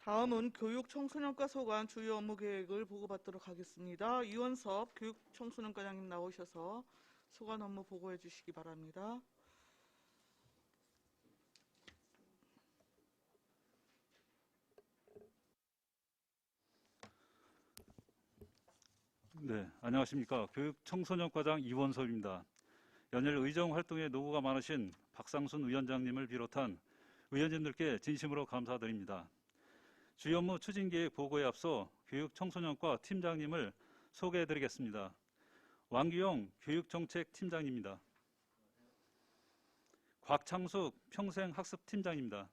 다음은 교육청소년과 소관 주요 업무 계획을 보고받도록 하겠습니다. 이원섭 교육청소년과장님 나오셔서 소관 업무 보고해 주시기 바랍니다. 네, 안녕하십니까. 교육청소년과장 이원섭입니다. 연일 의정활동에 노고가 많으신 박상순 위원장님을 비롯한 의원님들께 진심으로 감사드립니다. 주요 업무 추진계획 보고에 앞서 교육청소년과 팀장님을 소개해드리겠습니다. 왕규용 교육정책팀장입니다. 곽창숙 평생학습팀장입니다.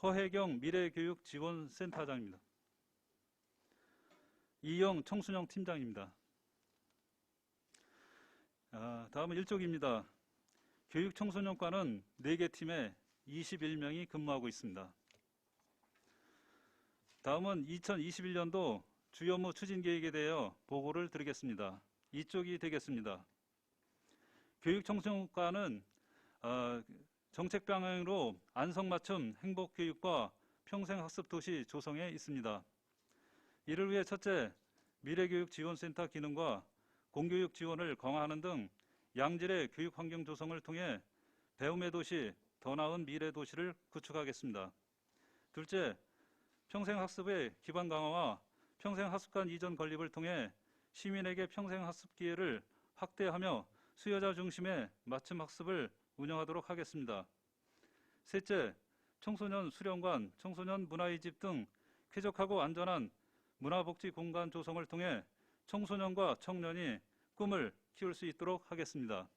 허혜경 미래교육지원센터장입니다. 이영 청소년 팀장입니다. 다음은 일족입니다. 교육청소년과는 4개 팀에 21명이 근무하고 있습니다. 다음은 2021년도 주요 업무 추진 계획에 대하여 보고를 드리겠습니다. 이쪽이 되겠습니다. 교육청소년과는 정책 방향으로 안성맞춤 행복교육과 평생학습도시 조성에 있습니다. 이를 위해 첫째, 미래교육지원센터 기능과 공교육 지원을 강화하는 등 양질의 교육환경 조성을 통해 배움의 도시, 더 나은 미래 도시를 구축하겠습니다. 둘째, 평생학습의 기반 강화와 평생학습관 이전 건립을 통해 시민에게 평생학습 기회를 확대하며 수요자 중심의 맞춤 학습을 운영하도록 하겠습니다. 셋째, 청소년 수련관, 청소년 문화의 집 등 쾌적하고 안전한 문화복지 공간 조성을 통해 청소년과 청년이 꿈을 키울 수 있도록 하겠습니다.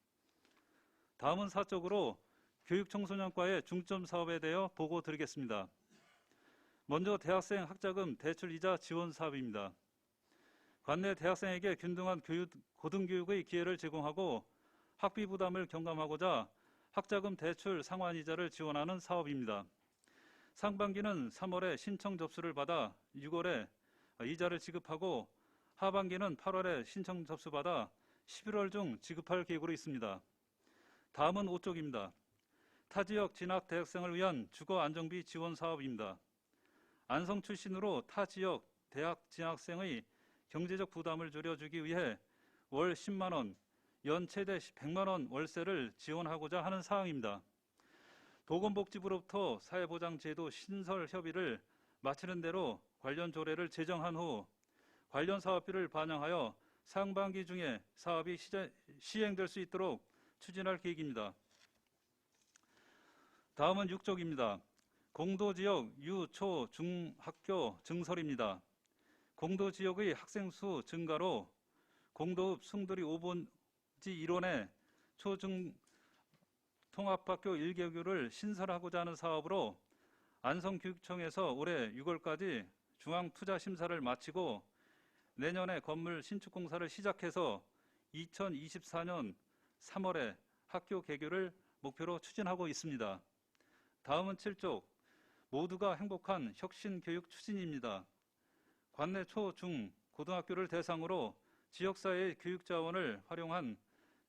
다음은 사적으로 교육청소년과의 중점 사업에 대해 보고 드리겠습니다. 먼저 대학생 학자금 대출이자 지원 사업입니다. 관내 대학생에게 균등한 고등교육의 기회를 제공하고 학비 부담을 경감하고자 학자금 대출 상환이자를 지원하는 사업입니다. 상반기는 3월에 신청 접수를 받아 6월에 이자를 지급하고 하반기는 8월에 신청 접수받아 11월 중 지급할 계획으로 있습니다. 다음은 5쪽입니다. 타지역 진학 대학생을 위한 주거 안정비 지원 사업입니다. 안성 출신으로 타지역 대학 진학생의 경제적 부담을 줄여주기 위해 월 10만 원, 연 최대 100만 원 월세를 지원하고자 하는 사항입니다. 보건복지부로부터 사회보장제도 신설 협의를 마치는 대로 관련 조례를 제정한 후 관련 사업비를 반영하여 상반기 중에 사업이 시행될 수 있도록 추진할 계획입니다. 다음은 6쪽입니다. 공도지역 유, 초, 중학교 증설입니다. 공도지역의 학생 수 증가로 공도읍 숭두리 5번지 1원에 초중 통합학교 1개교를 신설하고자 하는 사업으로 안성교육청에서 올해 6월까지 중앙투자심사를 마치고 내년에 건물 신축공사를 시작해서 2024년 3월에 학교 개교를 목표로 추진하고 있습니다. 다음은 7쪽, 모두가 행복한 혁신교육 추진입니다. 관내 초, 중, 고등학교를 대상으로 지역사회의 교육자원을 활용한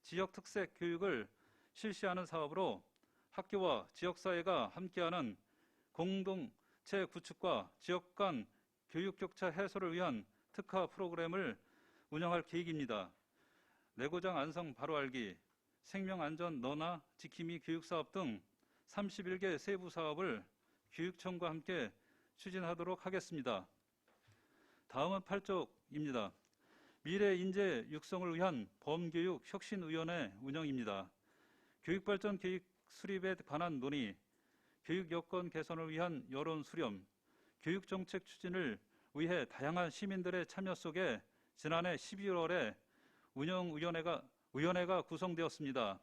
지역특색 교육을 실시하는 사업으로 학교와 지역사회가 함께하는 공동체 구축과 지역 간 교육격차 해소를 위한 특화 프로그램을 운영할 계획입니다. 레고장 안성 바로 알기, 생명안전 너나 지킴이 교육사업 등 31개 세부 사업을 교육청과 함께 추진하도록 하겠습니다. 다음은 8쪽입니다. 미래 인재 육성을 위한 범교육 혁신위원회 운영입니다. 교육발전 계획 수립에 관한 논의, 교육 여건 개선을 위한 여론 수렴, 교육정책 추진을 위해 다양한 시민들의 참여 속에 지난해 12월에 운영위원회가 구성되었습니다.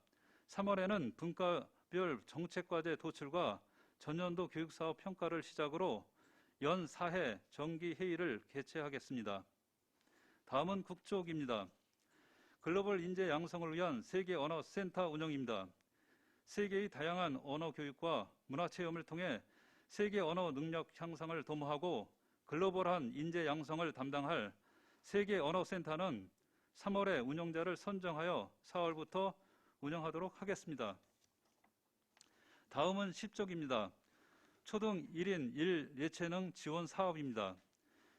3월에는 분과별 정책과제 도출과 전년도 교육사업 평가를 시작으로 연 4회 정기회의를 개최하겠습니다. 다음은 국쪽입니다. 글로벌 인재 양성을 위한 세계 언어 센터 운영입니다. 세계의 다양한 언어 교육과 문화 체험을 통해 세계 언어 능력 향상을 도모하고 글로벌한 인재 양성을 담당할 세계 언어 센터는 3월에 운영자를 선정하여 4월부터 운영하도록 하겠습니다. 다음은 10쪽입니다. 초등 1인 1 예체능 지원 사업입니다.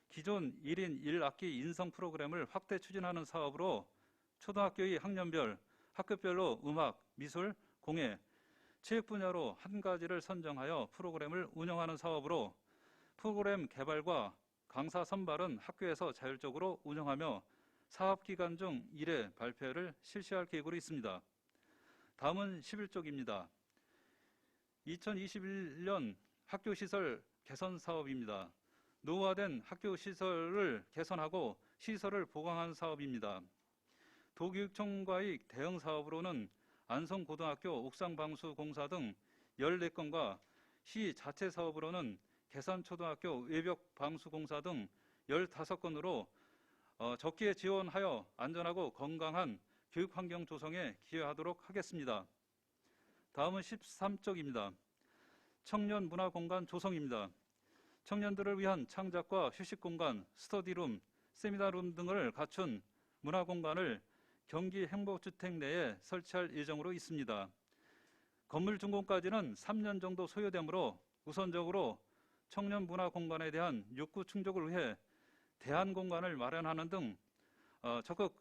기존 1인 1학기 인성 프로그램을 확대 추진하는 사업으로 초등학교의 학년별, 학급별로 음악, 미술, 공예, 체육 분야로 한 가지를 선정하여 프로그램을 운영하는 사업으로 프로그램 개발과 강사 선발은 학교에서 자율적으로 운영하며 사업 기간 중 1회 발표를 실시할 계획으로 있습니다. 다음은 11쪽입니다. 2021년 학교 시설 개선 사업입니다. 노후화된 학교 시설을 개선하고 시설을 보강하는 사업입니다. 도교육청과의 대응 사업으로는 안성고등학교 옥상방수공사 등 14건과 시 자체 사업으로는 계산초등학교 외벽방수공사 등 15건으로 적기에 지원하여 안전하고 건강한 교육환경 조성에 기여하도록 하겠습니다. 다음은 13쪽입니다. 청년 문화공간 조성입니다. 청년들을 위한 창작과 휴식공간, 스터디룸, 세미나룸 등을 갖춘 문화공간을 경기 행복주택 내에 설치할 예정으로 있습니다. 건물 준공까지는 3년 정도 소요되므로 우선적으로 청년 문화공간에 대한 욕구 충족을 위해 대안공간을 마련하는 등 적극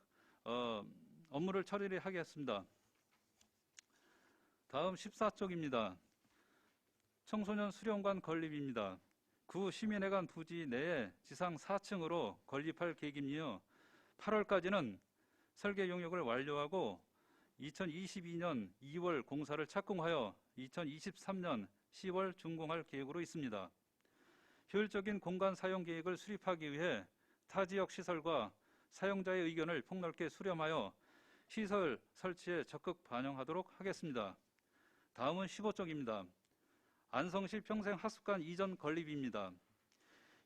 업무를 처리하겠습니다. 다음 14쪽입니다. 청소년 수련관 건립입니다. 구 시민회관 부지 내에 지상 4층으로 건립할 계획이며 8월까지는 설계 용역을 완료하고 2022년 2월 공사를 착공하여 2023년 10월 준공할 계획으로 있습니다. 효율적인 공간 사용 계획을 수립하기 위해 타 지역 시설과 사용자의 의견을 폭넓게 수렴하여 시설 설치에 적극 반영하도록 하겠습니다. 다음은 15쪽입니다. 안성시 평생학습관 이전 건립입니다.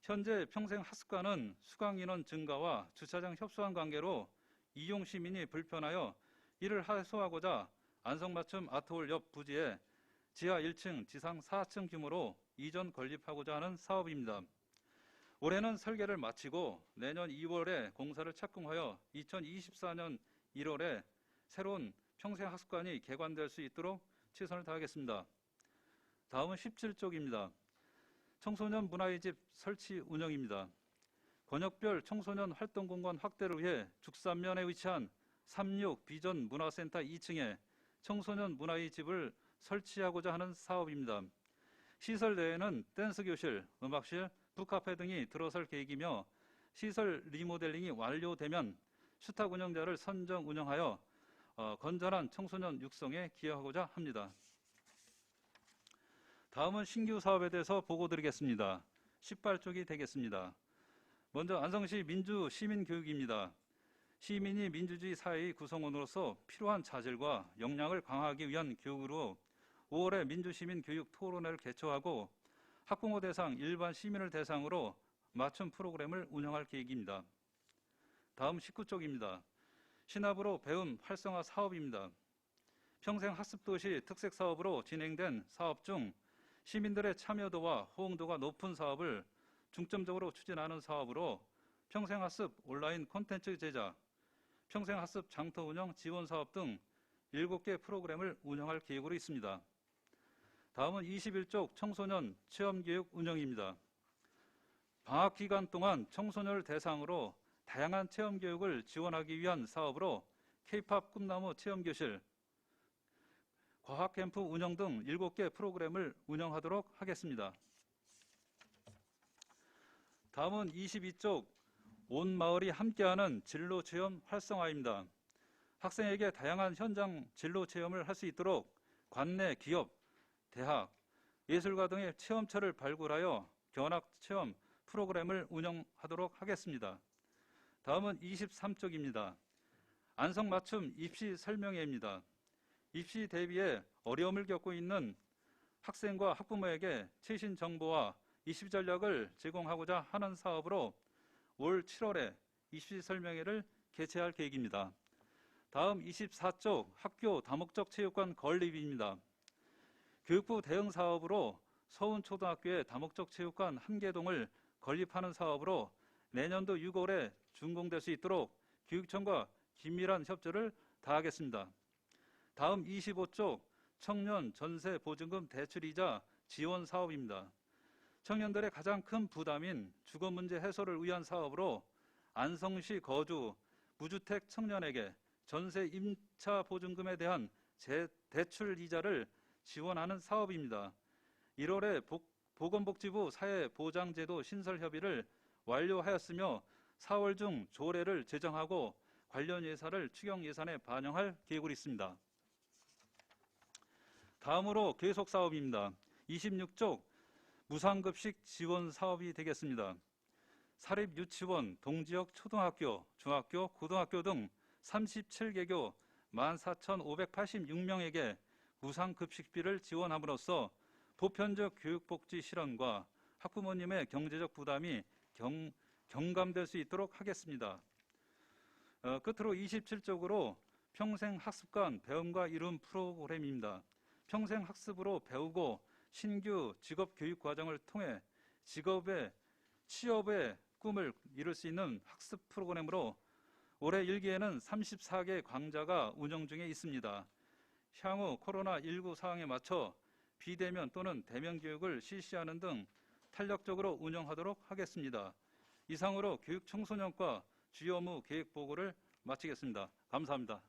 현재 평생학습관은 수강인원 증가와 주차장 협소한 관계로 이용 시민이 불편하여 이를 해소하고자 안성맞춤 아트홀 옆 부지에 지하 1층, 지상 4층 규모로 이전 건립하고자 하는 사업입니다. 올해는 설계를 마치고 내년 2월에 공사를 착공하여 2024년 1월에 새로운 평생학습관이 개관될 수 있도록 최선을 다하겠습니다. 다음은 17쪽입니다. 청소년 문화의 집 설치 운영입니다. 권역별 청소년 활동공간 확대를 위해 죽산면에 위치한 36 비전 문화센터 2층에 청소년 문화의 집을 설치하고자 하는 사업입니다. 시설 내에는 댄스교실, 음악실, 북카페 등이 들어설 계획이며 시설 리모델링이 완료되면 수탁 운영자를 선정 운영하여 건전한 청소년 육성에 기여하고자 합니다. 다음은 신규 사업에 대해서 보고드리겠습니다. 18쪽이 되겠습니다. 먼저 안성시 민주 시민교육입니다. 시민이 민주주의 사회의 구성원으로서 필요한 자질과 역량을 강화하기 위한 교육으로 5월에 민주시민교육 토론회를 개최하고 학부모 대상 일반 시민을 대상으로 맞춤 프로그램을 운영할 계획입니다. 다음 19쪽입니다. 신압으로 배움 활성화 사업입니다. 평생학습도시 특색사업으로 진행된 사업 중 시민들의 참여도와 호응도가 높은 사업을 중점적으로 추진하는 사업으로 평생학습 온라인 콘텐츠 제작, 평생학습 장터 운영 지원 사업 등 7개 프로그램을 운영할 계획으로 있습니다. 다음은 21쪽 청소년 체험교육 운영입니다. 방학 기간 동안 청소년을 대상으로 다양한 체험교육을 지원하기 위한 사업으로 K-POP 꿈나무 체험교실, 과학캠프 운영 등 7개 프로그램을 운영하도록 하겠습니다. 다음은 22쪽 온 마을이 함께하는 진로체험 활성화입니다. 학생에게 다양한 현장 진로체험을 할 수 있도록 관내 기업, 대학, 예술가 등의 체험처를 발굴하여 견학체험 프로그램을 운영하도록 하겠습니다. 다음은 23쪽입니다. 안성맞춤 입시 설명회입니다. 입시 대비에 어려움을 겪고 있는 학생과 학부모에게 최신 정보와 입시 전략을 제공하고자 하는 사업으로 올 7월에 입시 설명회를 개최할 계획입니다. 다음 24쪽 학교 다목적 체육관 건립입니다. 교육부 대응 사업으로 서운초등학교에 다목적 체육관 1개동을 건립하는 사업으로 내년도 6월에 준공될 수 있도록 교육청과 긴밀한 협조를 다하겠습니다. 다음 25쪽 청년 전세 보증금 대출이자 지원 사업입니다. 청년들의 가장 큰 부담인 주거 문제 해소를 위한 사업으로 안성시 거주 무주택 청년에게 전세 임차 보증금에 대한 대출 이자를 지원하는 사업입니다. 1월에 보건복지부 사회보장제도 신설 협의를 완료하였으며 4월 중 조례를 제정하고 관련 예산을 추경 예산에 반영할 계획으로 있습니다. 다음으로 계속 사업입니다. 26쪽 무상급식 지원 사업이 되겠습니다. 사립유치원, 동지역 초등학교, 중학교, 고등학교 등 37개교 14,586명에게 무상급식비를 지원함으로써 보편적 교육복지 실현과 학부모님의 경제적 부담이 경감될 수 있도록 하겠습니다. 끝으로 27쪽으로 평생학습관 배움과 이룸 프로그램입니다. 평생학습으로 배우고 신규 직업교육과정을 통해 취업의 꿈을 이룰 수 있는 학습 프로그램으로 올해 1기에는 34개 강좌가 운영 중에 있습니다. 향후 코로나19 상황에 맞춰 비대면 또는 대면 교육을 실시하는 등 탄력적으로 운영하도록 하겠습니다. 이상으로 교육청소년과 주요 업무 계획 보고를 마치겠습니다. 감사합니다.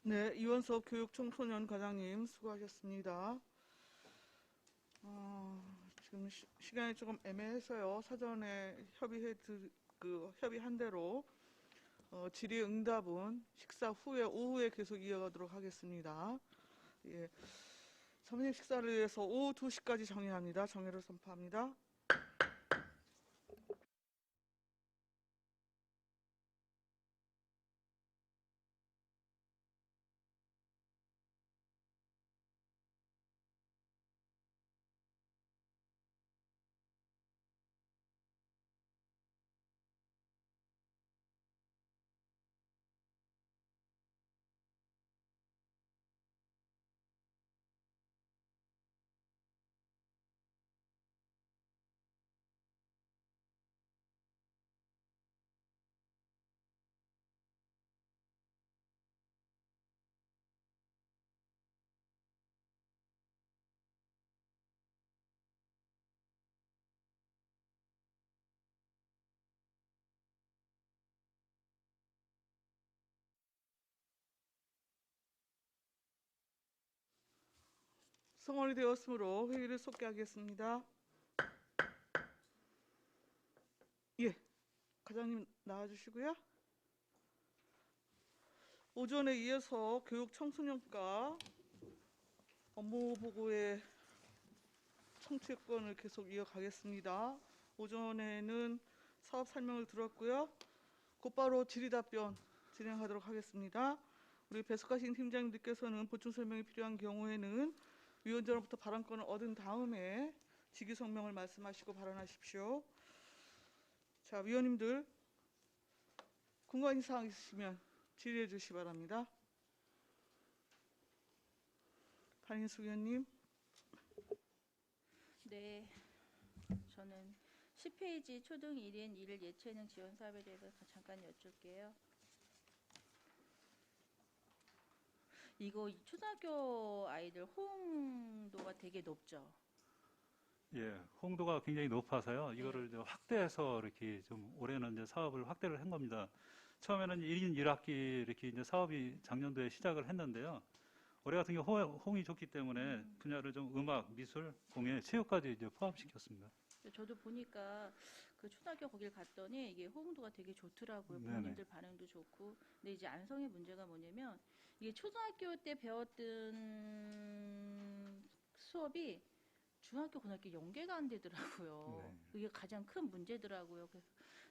네, 이원섭 교육청소년 과장님 수고하셨습니다. 지금 시간이 조금 애매해서요. 사전에 협의한 대로 질의응답은 식사 후에 오후에 계속 이어가도록 하겠습니다. 예, 점심 식사를 위해서 오후 2시까지 정의합니다. 정회를 선포합니다. 성원이 되었으므로 회의를 속개하겠습니다. 예, 과장님 나와주시고요. 오전에 이어서 교육청소년과 업무보고의 청취권을 계속 이어가겠습니다. 오전에는 사업 설명을 들었고요. 곧바로 질의답변 진행하도록 하겠습니다. 우리 배석하신 팀장님들께서는 보충 설명이 필요한 경우에는 위원장으로부터 발언권을 얻은 다음에 직위 성명을 말씀하시고 발언하십시오. 자, 위원님들 궁금한 사항 있으시면 질의해 주시기 바랍니다. 반인숙 위원님. 네, 저는 10페이지 초등 1인 1일 예체능 지원 사업에 대해서 잠깐 여쭐게요. 이거 초등학교 아이들 호응도가 되게 높죠? 예, 홍도가 굉장히 높아서요. 이거를 좀 확대해서 이렇게 좀 올해는 이제 사업을 확대를 한 겁니다. 처음에는 1인 1학기 이렇게 이제 사업이 작년도에 시작을 했는데요. 올해 같은 경우 호응이 좋기 때문에 분야를 좀 음악, 미술, 공예, 체육까지 이제 포함시켰습니다. 저도 보니까 그 초등학교 거길 갔더니 이게 호응도가 되게 좋더라고요. 네네. 부모님들 반응도 좋고. 근데 이제 안성의 문제가 뭐냐면 이게 초등학교 때 배웠던 수업이 중학교, 고등학교 연계가 안 되더라고요. 네. 그게 가장 큰 문제더라고요. 그래서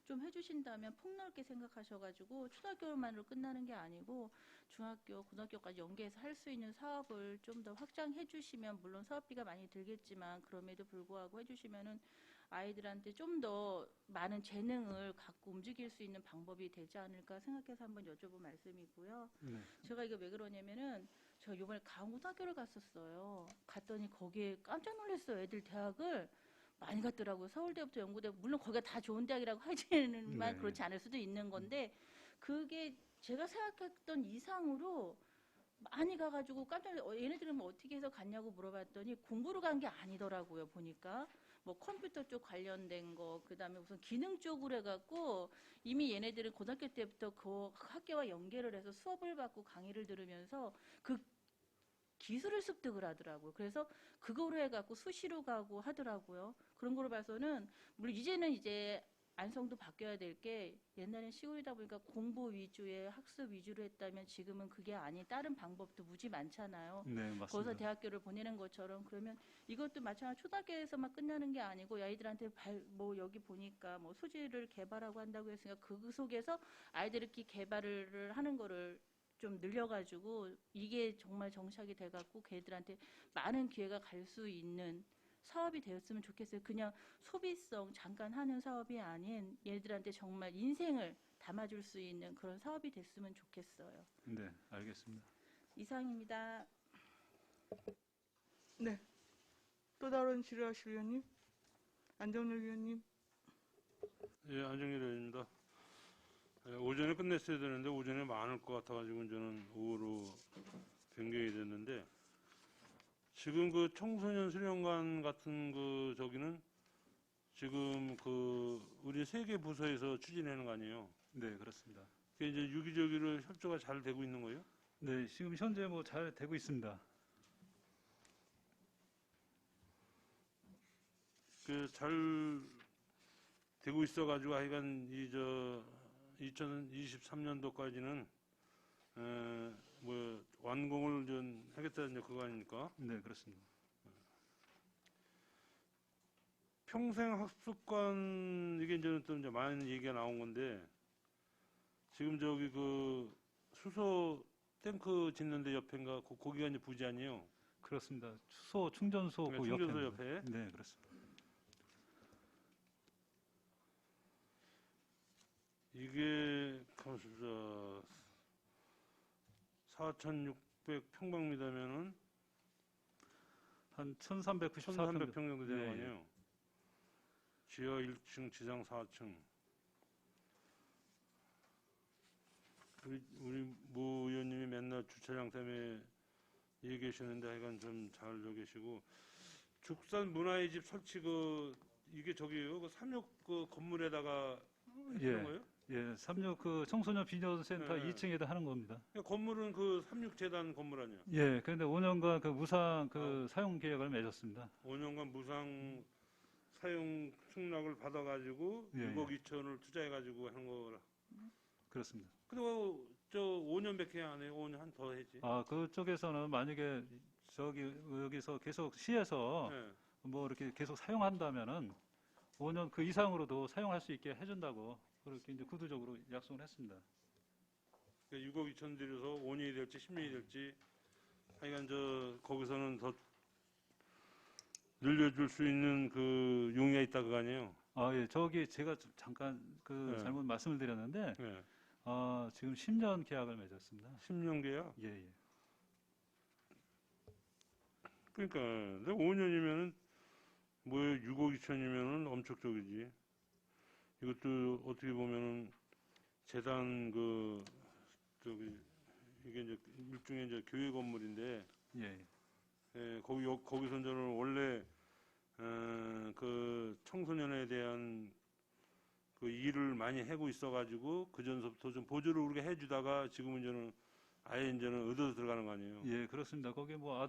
좀 해주신다면 폭넓게 생각하셔가지고 초등학교만으로 끝나는 게 아니고 중학교, 고등학교까지 연계해서 할 수 있는 사업을 좀 더 확장해 주시면, 물론 사업비가 많이 들겠지만 그럼에도 불구하고 해주시면은 아이들한테 좀 더 많은 재능을 갖고 움직일 수 있는 방법이 되지 않을까 생각해서 한번 여쭤본 말씀이고요. 네. 제가 이거 왜 그러냐면은 제가 이번에 강고등학교를 갔었어요. 갔더니 거기에 깜짝 놀랐어요. 애들 대학을 많이 갔더라고요. 서울대부터 연고대, 물론 거기가 다 좋은 대학이라고 하지만 네. 그렇지 않을 수도 있는 건데 그게 제가 생각했던 이상으로 많이 가가지고 깜짝 얘네들은 뭐 어떻게 해서 갔냐고 물어봤더니 공부로 간 게 아니더라고요. 보니까 뭐 컴퓨터 쪽 관련된 거, 그다음에 무슨 기능 쪽으로 해갖고 이미 얘네들은 고등학교 때부터 그 학교와 연계를 해서 수업을 받고 강의를 들으면서 그 기술을 습득을 하더라고요. 그래서 그거로 해갖고 수시로 가고 하더라고요. 그런 거로 봐서는 물론 이제는 이제 안성도 바뀌어야 될 게, 옛날엔 시골이다 보니까 공부 위주의 학습 위주로 했다면 지금은 그게 아닌 다른 방법도 무지 많잖아요. 네, 거기서 맞습니다. 대학교를 보내는 것처럼. 그러면 이것도 마찬가지로 초등학교에서만 끝나는 게 아니고 아이들한테 뭐 여기 보니까 뭐 소질을 개발하고 한다고 했으니까 그 속에서 아이들끼리 개발을 하는 거를 좀 늘려가지고 이게 정말 정착이 돼갖고 걔들한테 많은 기회가 갈 수 있는 사업이 되었으면 좋겠어요. 그냥 소비성 잠깐 하는 사업이 아닌 얘들한테 정말 인생을 담아줄 수 있는 그런 사업이 됐으면 좋겠어요. 네, 알겠습니다. 이상입니다. 네. 또 다른 질의하실 위원님? 안정열 위원님? 예, 안정일 의원입니다. 예, 오전에 끝냈어야 되는데 오전에 많을 것 같아가지고 저는 오후로 변경이 됐는데, 지금 그 청소년 수련관 같은 그 저기는 지금 그 우리 세 개 부서에서 추진하는 거 아니에요? 네, 그렇습니다. 그게 이제 유기적으로 협조가 잘 되고 있는 거예요? 네, 지금 현재 뭐 잘 되고 있습니다. 그 잘 되고 있어가지고 하여간 이 저 2023년도까지는 뭐 완공을 좀 하겠다는 그거 아닙니까? 네, 그렇습니다. 평생 학습관 이게 이제 또 이제 많은 얘기가 나온 건데, 지금 저기 그 수소 탱크 짓는데 옆인가 거기가 이제 부지 아니에요? 그렇습니다. 수소 충전소 그 충전소 옆에. 옆에. 네, 그렇습니다. 이게 4,600 평방미터면은 한 1,394평 1,300평 정도 되는 네, 거 아니에요? 지하 1층, 지상 4층. 우리 모 의원님이 맨날 주차장 때문에 얘기하시는데 하여간 좀 잘 계시고, 죽산 문화의 집 설치 이게 저기요, 그 삼육 그 건물에다가 하는 거예요? 예, 36 그 청소년 비전센터 네. 2층에다 하는 겁니다. 그러니까 건물은 그 삼육재단 건물 아니야? 예, 그런데 5년간 그 무상 그 사용 계약을 맺었습니다. 5년간 무상 사용 승낙을 받아가지고 예, 6억 2천을 투자해가지고 한 거라. 그렇습니다. 그리고 저 5년밖에 안 해요. 5년 한 더 했지. 아, 그쪽에서는 만약에 여기서 계속 시에서 네. 뭐 이렇게 계속 사용한다면은 5년 그 이상으로도 사용할 수 있게 해준다고 그렇게 이제 구두적으로 약속을 했습니다. 6억 2천 들여서 5년이 될지 10년이 될지 하여간 저 거기서는 더 늘려줄 수 있는 그 용의가 있다 그거 아니에요? 아, 예, 저기 제가 좀 잠깐 그 네. 잘못 말씀을 드렸는데 네. 지금 10년 계약을 맺었습니다. 10년 계약? 예, 예. 그러니까 5년이면은 뭐 6억 2천이면은 엄청 적이지. 이것도 어떻게 보면은 재단 저기 이게 이제 일종의 이제 교회 건물인데, 예, 예, 거기서 저는 원래 그 청소년에 대한 그 일을 많이 하고 있어가지고 그 전서부터 좀 보조를 우리가 해주다가 지금은 저는 아예 이제는 얻어서 들어가는 거 아니에요? 예, 그렇습니다. 거기 뭐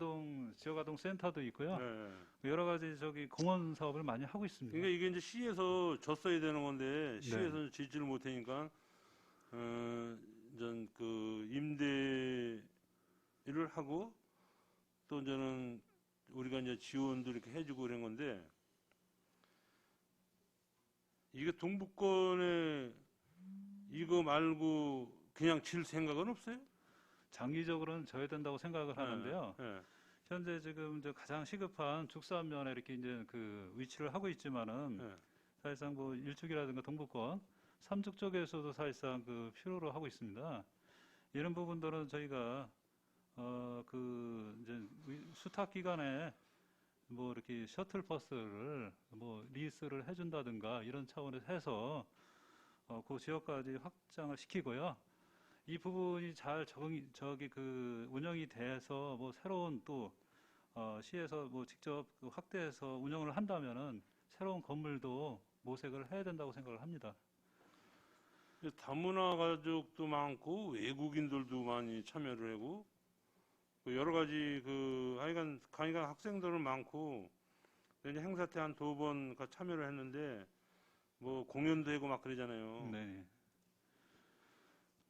지역 아동 센터도 있고요. 네. 여러 가지 저기 공원 사업을 많이 하고 있습니다. 그러니까 이게 이제 시에서 줬어야 되는 건데 시에서 네. 짓지를 못하니까 전 그 임대를 하고 또 저는 우리가 이제 지원도 이렇게 해주고 그런 건데, 이게 동북권에 이거 말고 그냥 질 생각은 없어요? 장기적으로는 져야 된다고 생각을 하는데요. 네. 현재 지금 이제 가장 시급한 죽산면에 이렇게 이제 그 위치를 하고 있지만은 네. 사실상 뭐 일축이라든가 동북권, 삼죽 쪽에서도 사실상 그 필요로 하고 있습니다. 이런 부분들은 저희가 그 이제 수탁 기간에 뭐 이렇게 셔틀 버스를 뭐 리스를 해준다든가 이런 차원에서 해서 그 지역까지 확장을 시키고요. 이 부분이 잘 운영이 돼서 뭐 새로운 또 시에서 뭐 직접 그 확대해서 운영을 한다면은 새로운 건물도 모색을 해야 된다고 생각을 합니다. 다문화 가족도 많고 외국인들도 많이 참여를 하고 그 여러 가지 하여간 학생들은 많고 이제 행사 때 한 2번 참여를 했는데 뭐 공연도 하고 막 그러잖아요. 네.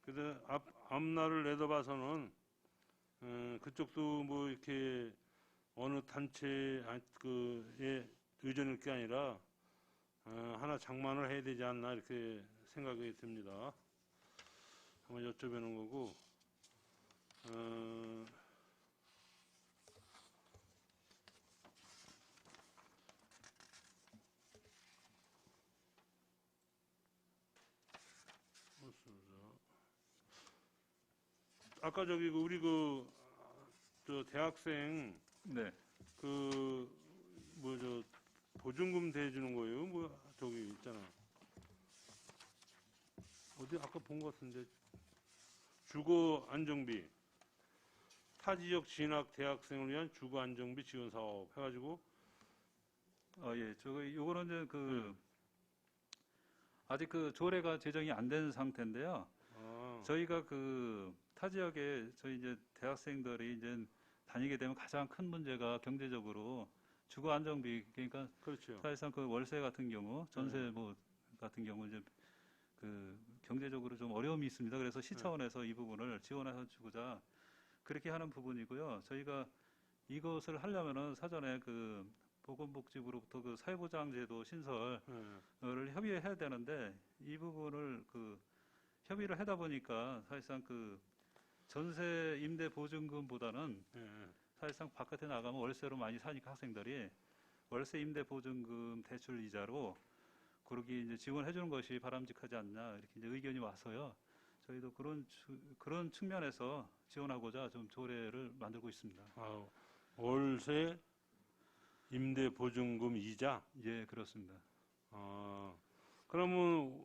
그래서 앞날을 내다봐서는 그쪽도 뭐 이렇게 어느 단체에 의존일 게 아니라 하나 장만을 해야 되지 않나 이렇게 생각이 듭니다. 한번 여쭤보는 거고 아까 우리 저 대학생 네. 보증금 대주는 거예요. 뭐 저기 있잖아. 어디 아까 본 것 같은데 주거 안정비 타 지역 진학 대학생을 위한 주거 안정비 지원 사업 해가지고 예. 요거는 이제 아직 조례가 제정이 안 된 상태인데요. 저희가 타 지역에 저희 이제 대학생들이 이제 다니게 되면 가장 큰 문제가 경제적으로 주거 안정비, 그러니까 그렇죠. 사실상 월세 같은 경우, 전세 같은 경우 이제 경제적으로 좀 어려움이 있습니다. 그래서 시 차원에서 이 부분을 지원해 주고자 그렇게 하는 부분이고요. 저희가 이것을 하려면은 사전에 보건복지부로부터 사회보장제도 신설을 협의해야 되는데 이 부분을 협의를 하다 보니까 사실상 전세 임대 보증금보다는 사실상 바깥에 나가면 월세로 많이 사니까 학생들이 월세 임대 보증금 대출 이자로 그렇게 이제 지원해 주는 것이 바람직하지 않냐 이렇게 이제 의견이 와서요. 저희도 그런 측면에서 지원하고자 좀 조례를 만들고 있습니다. 월세 임대 보증금 이자? 예, 그렇습니다. 그러면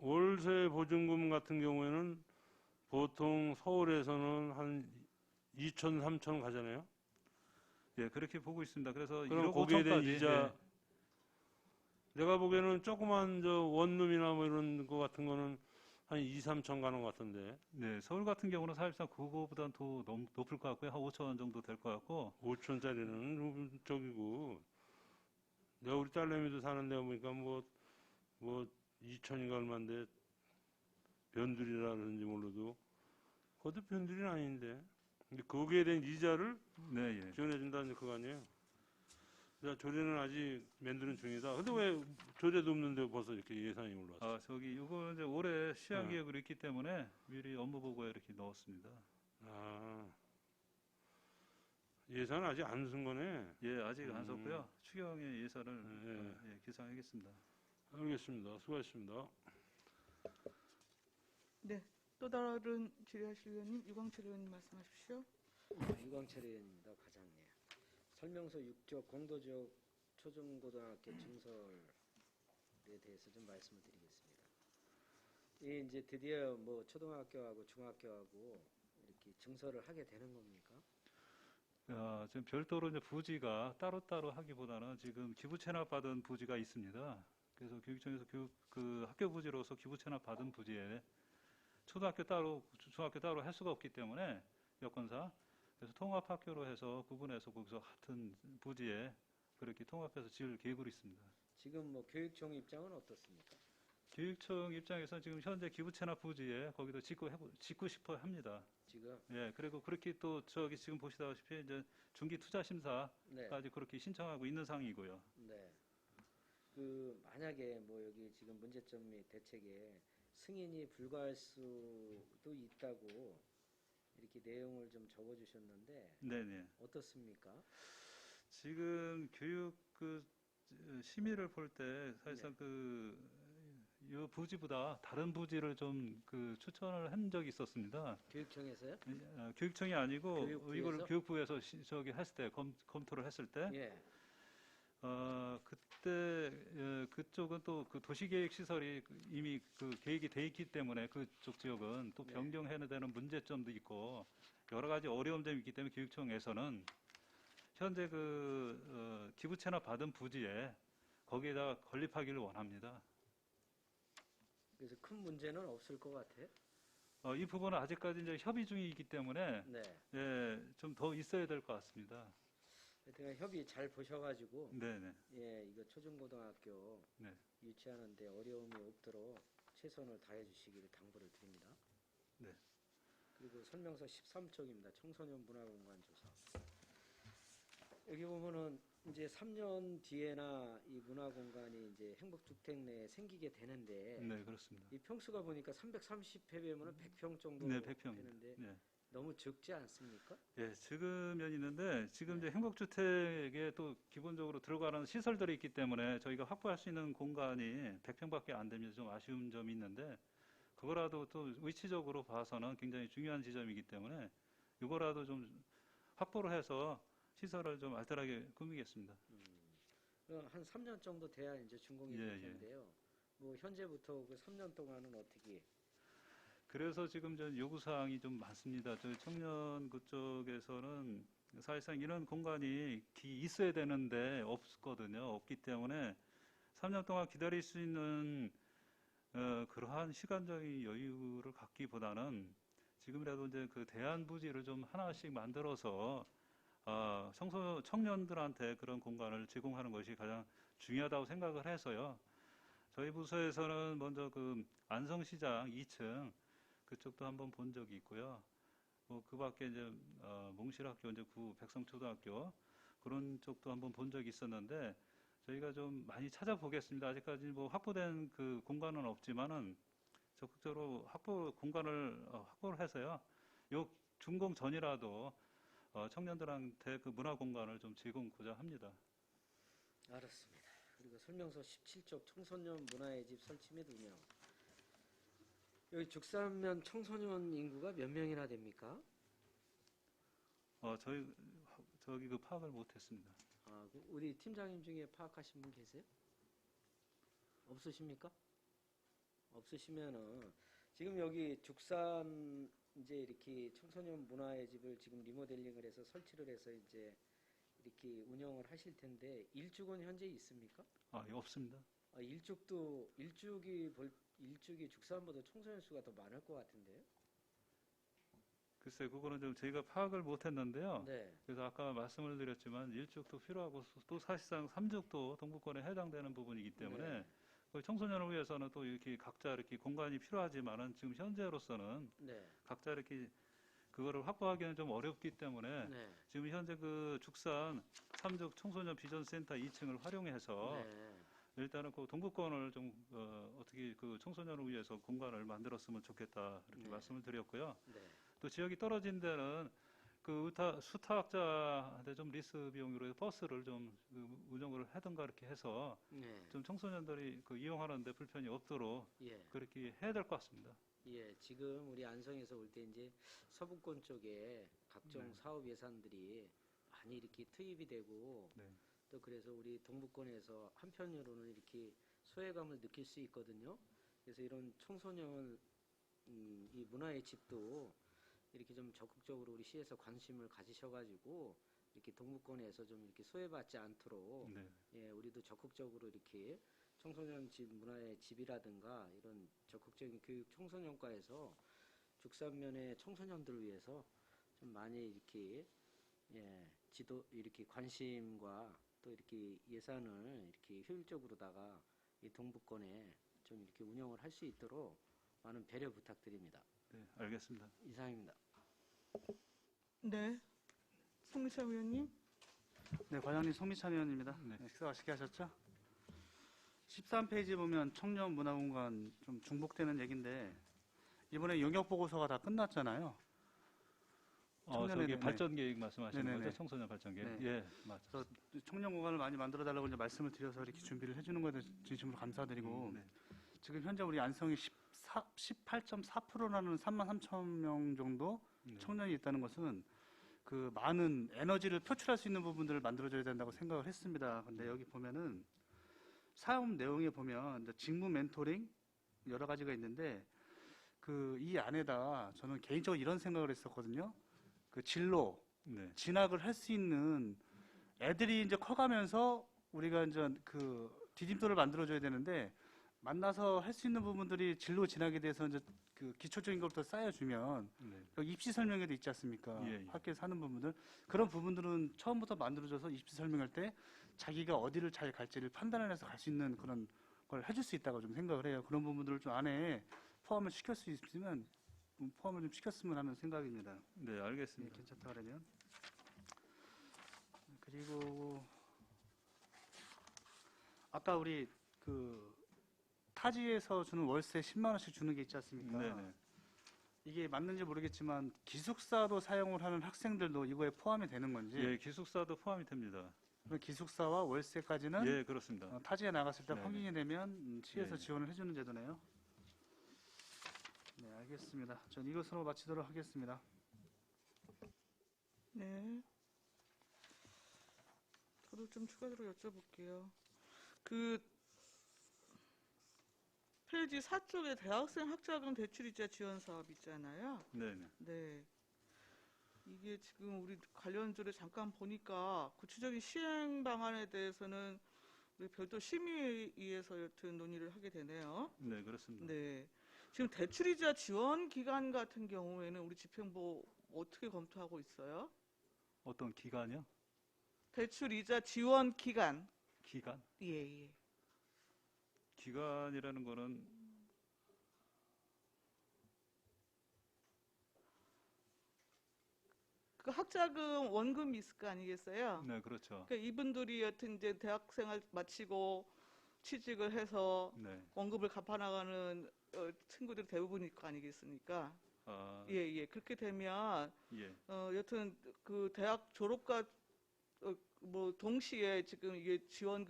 월세 보증금 같은 경우에는 보통 서울에서는 한 2천, 3천 가잖아요. 예, 그렇게 보고 있습니다. 그래서 그럼 1억 거기에 대한 5천까지 이자 내가 보기에는 조그만 원룸이나 뭐 이런 거 같은 거는 한 2, 3천 가는 것 같은데. 네, 서울 같은 경우는 사실상 그거보다는 더 높을 것 같고요. 한 5천 원 정도 될 것 같고. 5천짜리는 저기고 내가 우리 딸내미도 사는 데 보니까 뭐 2천인가 얼마인데 변두리라는지 몰라도 그것도 변두리는 아닌데 근데 거기에 대한 이자를 네, 예. 지원해준다는 그거 아니에요? 조례는 아직 만드는 중이다. 근데 왜 조례도 없는데 벌써 이렇게 예산이 올라왔어? 이거 이제 올해 시행 계획으로 있기 때문에 미리 업무 보고에 이렇게 넣었습니다. 예산 아직 안 쓴 거네. 예, 아직 안 썼고요. 추경의 예산을 계상하겠습니다. 알겠습니다. 수고하셨습니다. 네. 또 다른 질의하실 의원님, 유광철 의원님 말씀하십시오. 유광철 의원입니다. 과장님. 설명서 6조 공도지역 초중고등학교 증설에 대해서 좀 말씀을 드리겠습니다. 이 이제 드디어 뭐 초등학교하고 중학교하고 이렇게 증설을 하게 되는 겁니까? 지금 별도로 이제 부지가 따로따로 하기보다는 지금 기부 체납 받은 부지가 있습니다. 그래서 교육청에서 학교 부지로서 기부 체납 받은 부지에 초등학교 따로, 중학교 따로 할 수가 없기 때문에 여건상 그래서 통합학교로 해서 구분해서 거기서 같은 부지에 그렇게 통합해서 지을 계획으로 있습니다. 지금 뭐 교육청 입장은 어떻습니까? 교육청 입장에서는 지금 현재 기부 체납 부지에 거기도 짓고 싶어 합니다. 지금? 예, 그리고 그렇게 또 지금 보시다시피 이제 중기 투자 심사까지 그렇게 신청하고 있는 상황이고요. 네. 만약에 뭐 여기 지금 문제점이 대책에 승인이 불가할 수도 있다고 이렇게 내용을 좀 적어주셨는데 네네. 어떻습니까? 지금 교육 심의를 볼 때 사실상 이 부지보다 다른 부지를 좀 추천을 한 적이 있었습니다. 교육청에서요? 교육청이 아니고 교육부에서? 이걸 교육부에서 했을 때 검토를 했을 때 예. 그때 그쪽은 또 그 도시계획 시설이 이미 그 계획이 돼 있기 때문에 그쪽 지역은 또 네. 변경해야 되는 문제점도 있고 여러 가지 어려운 점이 있기 때문에 교육청에서는 현재 기부 채납 받은 부지에 거기에다가 건립하기를 원합니다. 그래서 큰 문제는 없을 것 같아요. 이 부분은 아직까지 이제 협의 중이기 때문에 네. 좀 더 있어야 될 것 같습니다. 하여튼 협의 잘 보셔가지고 네네. 예, 이거 초중고등학교 네. 유치하는데 어려움이 없도록 최선을 다해 주시기를 당부를 드립니다. 네. 그리고 설명서 13쪽입니다. 청소년 문화공간 조사. 여기 보면은 이제 3년 뒤에나 이 문화공간이 이제 행복주택 내에 생기게 되는데 네, 그렇습니다. 이 평수가 보니까 330평이면 100평 정도 네, 100평. 되는데 네. 너무 적지 않습니까? 예, 지금은 있는데 지금 네. 이제 행복주택에 또 기본적으로 들어가는 시설들이 있기 때문에 저희가 확보할 수 있는 공간이 100평밖에 안 되면서 좀 아쉬운 점이 있는데 그거라도 또 위치적으로 봐서는 굉장히 중요한 지점이기 때문에 이거라도 좀 확보를 해서 시설을 좀 알뜰하게 꾸미겠습니다. 그럼 한 3년 정도 돼야 이제 준공이 예, 될 텐데요. 뭐 현재부터 그 3년 동안은 어떻게? 그래서 지금 전 요구사항이 좀 많습니다. 저희 청년 그쪽에서는 사실상 이런 공간이 있어야 되는데 없거든요. 없기 때문에 3년 동안 기다릴 수 있는 그러한 시간적인 여유를 갖기보다는 지금이라도 이제 그 대안 부지를 좀 하나씩 만들어서 청년들한테 그런 공간을 제공하는 것이 가장 중요하다고 생각을 해서요. 저희 부서에서는 먼저 그 안성시장 2층 그쪽도 한번 본 적이 있고요. 그 밖에 이제 몽실학교 이제 백성초등학교 그런 쪽도 한번 본 적이 있었는데 저희가 좀 많이 찾아보겠습니다. 아직까지 뭐 확보된 그 공간은 없지만은 적극적으로 공간을 확보를 해서요. 요 준공 전이라도 청년들한테 그 문화 공간을 좀 제공하고자 합니다. 알았습니다. 그리고 설명서 17쪽 청소년 문화의 집 설치 및 운영. 여기 죽산면 청소년 인구가 몇 명이나 됩니까? 저기 그 파악을 못했습니다. 우리 팀장님 중에 파악하신 분 계세요? 없으십니까? 없으시면은 지금 여기 죽산 이제 이렇게 청소년 문화의 집을 지금 리모델링을 해서 설치를 해서 이제 이렇게 운영을 하실 텐데 일죽은 현재 있습니까? 없습니다. 일죽이 죽산보다 청소년 수가 더 많을 것 같은데요? 글쎄, 그거는 좀 저희가 파악을 못했는데요. 네. 그래서 아까 말씀을 드렸지만 1죽도 필요하고 또 사실상 3죽도 동부권에 해당되는 부분이기 때문에 네. 그 청소년을 위해서는 또 이렇게 각자 이렇게 공간이 필요하지만은 지금 현재로서는 네. 각자 이렇게 그거를 확보하기는 좀 어렵기 때문에 네. 지금 현재 그 죽산 3죽 청소년 비전센터 2층을 활용해서 네. 일단은 그 동부권을 좀 어떻게 그 청소년을 위해서 공간을 만들었으면 좋겠다 이렇게 네. 말씀을 드렸고요. 네. 또 지역이 떨어진 데는 그 수타학자한테 좀 리스 비용으로 버스를 좀 운영을 하든가 이렇게 해서 네. 좀 청소년들이 그 이용하는데 불편이 없도록 예. 그렇게 해야 될 것 같습니다. 예, 지금 우리 안성에서 올 때 이제 서부권 쪽에 각종 네. 사업 예산들이 많이 이렇게 투입이 되고 네. 또 그래서 우리 동부권에서 한편으로는 이렇게 소외감을 느낄 수 있거든요. 그래서 이런 청소년 이 문화의 집도 이렇게 좀 적극적으로 우리 시에서 관심을 가지셔가지고 이렇게 동부권에서 좀 이렇게 소외받지 않도록 네. 예, 우리도 적극적으로 이렇게 청소년 집 문화의 집이라든가 이런 적극적인 교육 청소년과에서 죽산면의 청소년들을 위해서 좀 많이 이렇게 예, 이렇게 관심과 또 이렇게 예산을 이렇게 효율적으로다가 이 동부권에 좀 이렇게 운영을 할 수 있도록 많은 배려 부탁드립니다. 네, 알겠습니다. 이상입니다. 네. 송미찬 의원님. 네, 과장님 송미찬 의원입니다. 네. 네, 식사 맛있게 하셨죠? 13페이지 보면 청년 문화공간 좀 중복되는 얘기인데 이번에 용역 보고서가 다 끝났잖아요. 청년의 저기 네. 발전 계획 말씀하시는 네네네. 거죠? 청소년 발전 계획. 네. 예, 맞죠. 그래서 청년 공간을 많이 만들어 달라고 이제 말씀을 드려서 이렇게 준비를 해주는 거에 대해서 진심으로 감사드리고 네. 지금 현재 우리 안성이 18.4%라는 33,000명 정도 네. 청년이 있다는 것은 그 많은 에너지를 표출할 수 있는 부분들을 만들어줘야 된다고 생각을 했습니다. 근데 여기 보면은 사업 내용에 보면 이제 직무 멘토링 여러 가지가 있는데 그 이 안에다 저는 개인적으로 이런 생각을 했었거든요. 그 진로, 네. 진학을 할 수 있는 애들이 이제 커가면서 우리가 이제 그 디딤돌을 만들어줘야 되는데 만나서 할 수 있는 부분들이 진로 진학에 대해서 이제 그 기초적인 것부터 쌓여주면 네. 여기 입시 설명회도 있지 않습니까? 예, 예. 학교에서 하는 부분들 그런 부분들은 처음부터 만들어줘서 입시 설명할 때 자기가 어디를 잘 갈지를 판단해서 갈 수 있는 그런 걸 해줄 수 있다고 좀 생각을 해요. 그런 부분들을 좀 안에 포함을 시킬 수 있으면 포함을 좀 시켰으면 하는 생각입니다. 네, 예, 알겠습니다. 괜찮다 그러면. 그리고 아까 우리 그 타지에서 주는 월세 10만 원씩 주는 게 있지 않습니까? 네, 네. 이게 맞는지 모르겠지만 기숙사도 사용을 하는 학생들도 이거에 포함이 되는 건지 예, 기숙사도 포함이 됩니다. 그럼 기숙사와 월세까지는 예, 그렇습니다. 타지에 나갔을 때 네, 확인이 되면 시에서 예, 예. 지원을 해주는 제도네요. 네, 알겠습니다. 전 이것으로 마치도록 하겠습니다. 네. 저도 좀 추가적으로 여쭤볼게요. 그 페이지 4쪽에 대학생 학자금 대출이자 지원 사업 있잖아요. 네, 네. 네. 이게 지금 우리 관련조를 잠깐 보니까 구체적인 시행 방안에 대해서는 우리 별도 심의위에서 여튼 논의를 하게 되네요. 네, 그렇습니다. 네. 지금 대출이자 지원 기간 같은 경우에는 우리 집행부 어떻게 검토하고 있어요? 어떤 기간이요? 대출이자 지원 기간. 기간? 예, 예. 기간이라는 거는 그 학자금 원금이 있을 거 아니겠어요? 네, 그렇죠. 그러니까 이분들이 여튼 이제 대학생활 마치고 취직을 해서 네. 원금을 갚아나가는 친구들 대부분일 거 아니겠습니까? 아, 예, 예. 그렇게 되면 예. 여튼 그 대학 졸업과 뭐 동시에 지금 이게 지원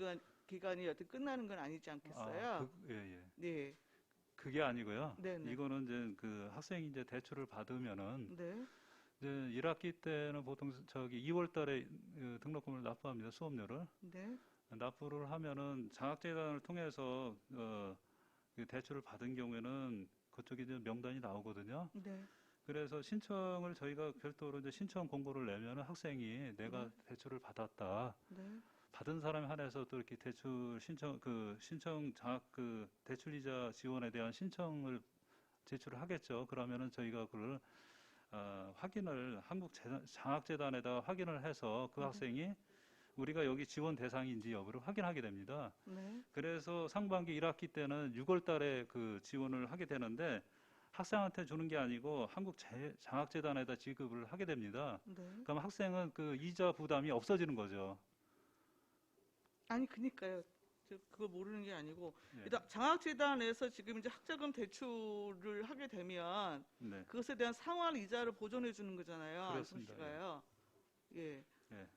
기간이 여튼 끝나는 건 아니지 않겠어요? 아, 예, 예. 네, 그게 아니고요. 네, 네. 이거는 이제 그 학생이 이제 대출을 받으면은 네, 이제 1학기 때는 보통 저기 2월 달에 등록금을 납부합니다. 수업료를. 네, 납부를 하면은 장학재단을 통해서 그 대출을 받은 경우에는 그쪽에 이제 명단이 나오거든요. 네, 그래서 신청을 저희가 별도로 이제 신청 공고를 내면은 학생이 내가 대출을 받았다. 네, 받은 사람에 한해서 또 이렇게 대출 신청 장학 그 대출이자 지원에 대한 신청을 제출을 하겠죠. 그러면은 저희가 그걸 확인을 장학재단에다 확인을 해서 그 학생이 우리가 여기 지원 대상인지 여부를 확인하게 됩니다. 네, 그래서 상반기 1학기 때는 6월 달에 그 지원을 하게 되는데 학생한테 주는 게 아니고 장학재단에다 지급을 하게 됩니다. 네. 그럼 학생은 그 이자 부담이 없어지는 거죠. 아니 그니까요. 저 그걸 모르는 게 아니고 예. 일단 장학재단에서 지금 이제 학자금 대출을 하게 되면 네. 그것에 대한 상환 이자를 보존해 주는 거잖아요. 안성 그렇습니다. 씨가요. 예. 예.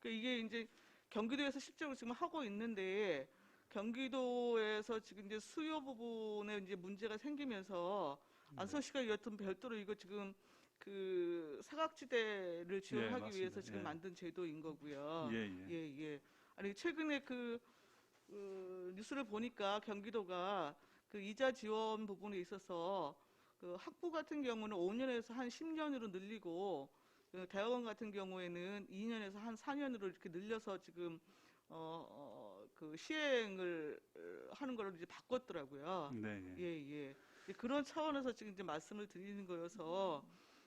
그 이게 이제 경기도에서 실제로 지금 하고 있는데 경기도에서 지금 이제 수요 부분에 이제 문제가 생기면서 안성 씨가 여튼 별도로 이거 지금 그 사각지대를 지원하기 맞습니다. 위해서 지금 예. 만든 제도인 거고요. 예, 예. 예, 예. 아니 최근에 그 뉴스를 보니까 경기도가 그 이자 지원 부분에 있어서 그 학부 같은 경우는 5년에서 한 10년으로 늘리고 그 대학원 같은 경우에는 2년에서 한 4년으로 이렇게 늘려서 지금 그 시행을 하는 걸로 이제 바꿨더라고요. 네. 예. 예, 예. 이제 그런 차원에서 지금 이제 말씀을 드리는 거여서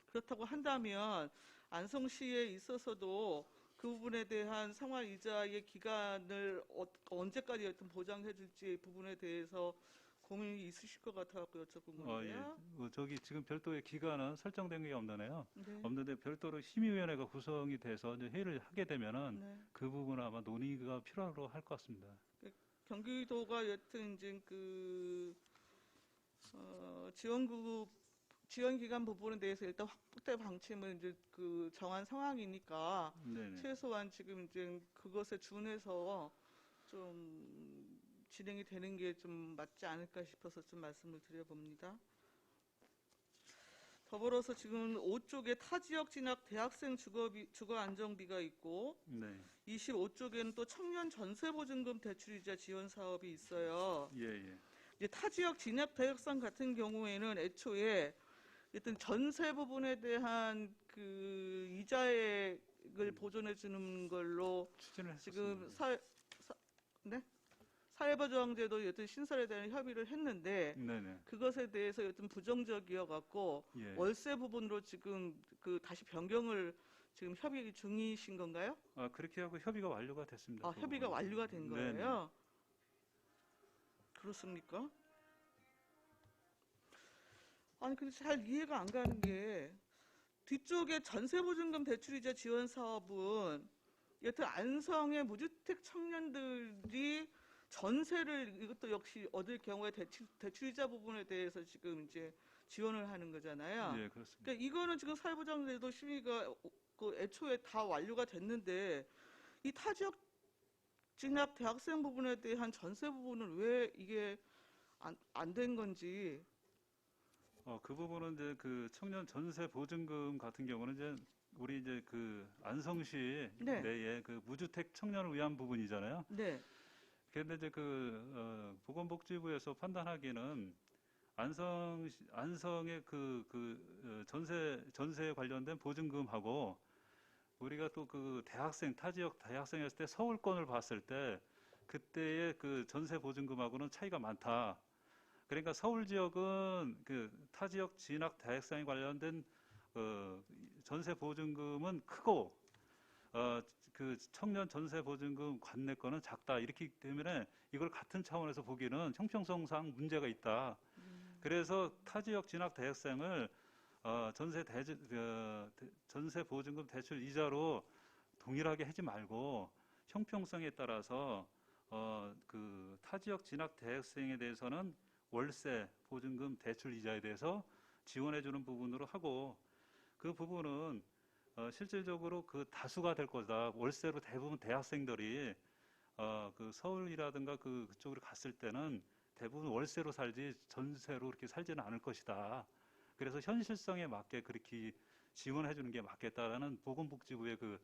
그렇다고 한다면 안성시에 있어서도 그 부분에 대한 상환 이자의 기간을 언제까지 여튼 보장해 줄지 부분에 대해서 고민이 있으실 것 같아서 여쭤본 예. 건데요. 저기 지금 별도의 기간은 설정된 게 없나요? 네. 없는데 별도로 심의위원회가 구성이 돼서 이제 회의를 하게 되면은 네. 그 부분은 아마 논의가 필요로 할 것 같습니다. 경기도가 여튼 이제 그 지원 기간 부분에 대해서 일단 확대 방침을 이제 그 정한 상황이니까 네네. 최소한 지금 이제 그것에 준해서 좀 진행이 되는 게 좀 맞지 않을까 싶어서 좀 말씀을 드려봅니다. 더불어서 지금 5쪽에 타지역 진학 대학생 주거 안정비가 있고 네. 25쪽에는 또 청년 전세보증금 대출이자 지원 사업이 있어요. 예, 예. 이제 타지역 진학 대학생 같은 경우에는 애초에 어떤 전세 부분에 대한 그 이자액을 보존해 주는 걸로 추진을 지금 했었습니다. 사회보장제도 여튼 신설에 대한 협의를 했는데 네네. 그것에 대해서 여튼 부정적이어 갖고 예. 월세 부분으로 지금 그 다시 변경을 지금 협의 중이신 건가요? 아, 그렇게 하고 협의가 완료가 됐습니다. 아, 그 협의가 부분은. 완료가 된 네네. 거예요? 그렇습니까? 아니 근데 잘 이해가 안 가는 게 뒤쪽에 전세보증금 대출이자 지원 사업은 여튼 안성의 무주택 청년들이 전세를 이것도 역시 얻을 경우에 대출이자 부분에 대해서 지금 이제 지원을 하는 거잖아요. 예, 그렇습니다. 그러니까 이거는 지금 사회보장제도 심의가 그 애초에 다 완료가 됐는데 이 타지역 진학 대학생 부분에 대한 전세 부분은 왜 이게 안 된 건지. 그 부분은 이제 그 청년 전세 보증금 같은 경우는 이제 우리 이제 그 안성시 네. 내에 그 무주택 청년을 위한 부분이잖아요. 네. 그런데 이제 그 보건복지부에서 판단하기에는 안성의 전세에 관련된 보증금하고 우리가 또 그 타지역 대학생이었을 때 서울권을 봤을 때 그때의 그 전세 보증금하고는 차이가 많다. 그러니까 서울 지역은 그 타지역 진학 대학생에 관련된 전세 보증금은 크고 그 청년 전세 보증금 관내 거는 작다. 이렇기 때문에 이걸 같은 차원에서 보기는 형평성상 문제가 있다. 그래서 타지역 진학 대학생을 전세 보증금 대출 이자로 동일하게 하지 말고 형평성에 따라서 그 타지역 진학 대학생에 대해서는 월세 보증금 대출 이자에 대해서 지원해 주는 부분으로 하고 그 부분은 실질적으로 그 다수가 될 거다. 월세로 대부분 대학생들이 그 서울이라든가 그쪽으로 갔을 때는 대부분 월세로 살지 전세로 그렇게 살지는 않을 것이다. 그래서 현실성에 맞게 그렇게 지원해 주는 게 맞겠다라는 보건복지부의 그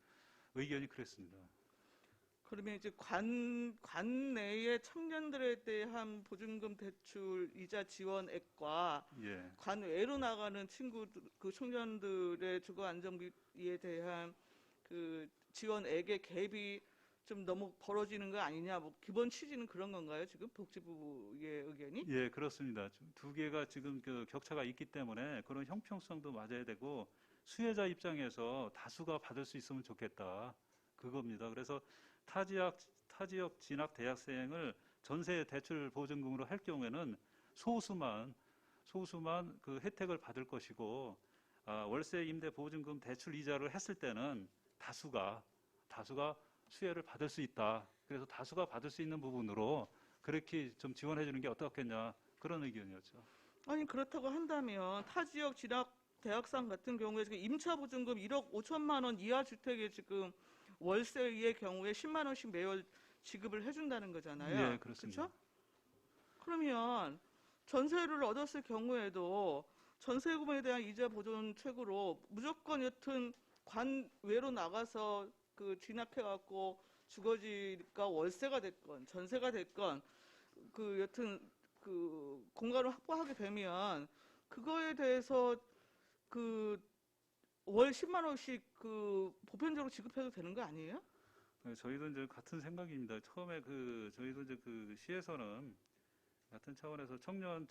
의견이 그랬습니다. 그러면 이제 관내의 청년들에 대한 보증금 대출 이자 지원액과 예. 관외로 나가는 그 청년들의 주거 안정비에 대한 그 지원액의 갭이 좀 너무 벌어지는 거 아니냐, 뭐 기본 취지는 그런 건가요? 지금 복지부의 의견이? 예, 그렇습니다. 두 개가 지금 그 격차가 있기 때문에 그런 형평성도 맞아야 되고 수혜자 입장에서 다수가 받을 수 있으면 좋겠다. 그겁니다. 그래서 타지역 진학 대학생을 전세 대출 보증금으로 할 경우에는 소수만 그 혜택을 받을 것이고 월세 임대 보증금 대출 이자를 했을 때는 다수가 수혜를 받을 수 있다. 그래서 다수가 받을 수 있는 부분으로 그렇게 좀 지원해 주는 게 어떻겠냐 그런 의견이었죠. 아니 그렇다고 한다면 타지역 진학 대학생 같은 경우에 지금 임차 보증금 1억 5천만 원 이하 주택에 지금 월세의 경우에 10만 원씩 매월 지급을 해준다는 거잖아요. 예, 그렇습니다. 그렇죠? 그러면 전세를 얻었을 경우에도 전세금에 대한 이자 보존 책으로 무조건 여튼 관외로 나가서 그 진학해갖고 주거지가 월세가 됐건 전세가 됐건 그 여튼 그 공간을 확보하게 되면 그거에 대해서 그 월 10만 원씩 그 보편적으로 지급해도 되는 거 아니에요? 저희도 이제 같은 생각입니다. 처음에 저희도 이제 그 시에서는 같은 차원에서 청년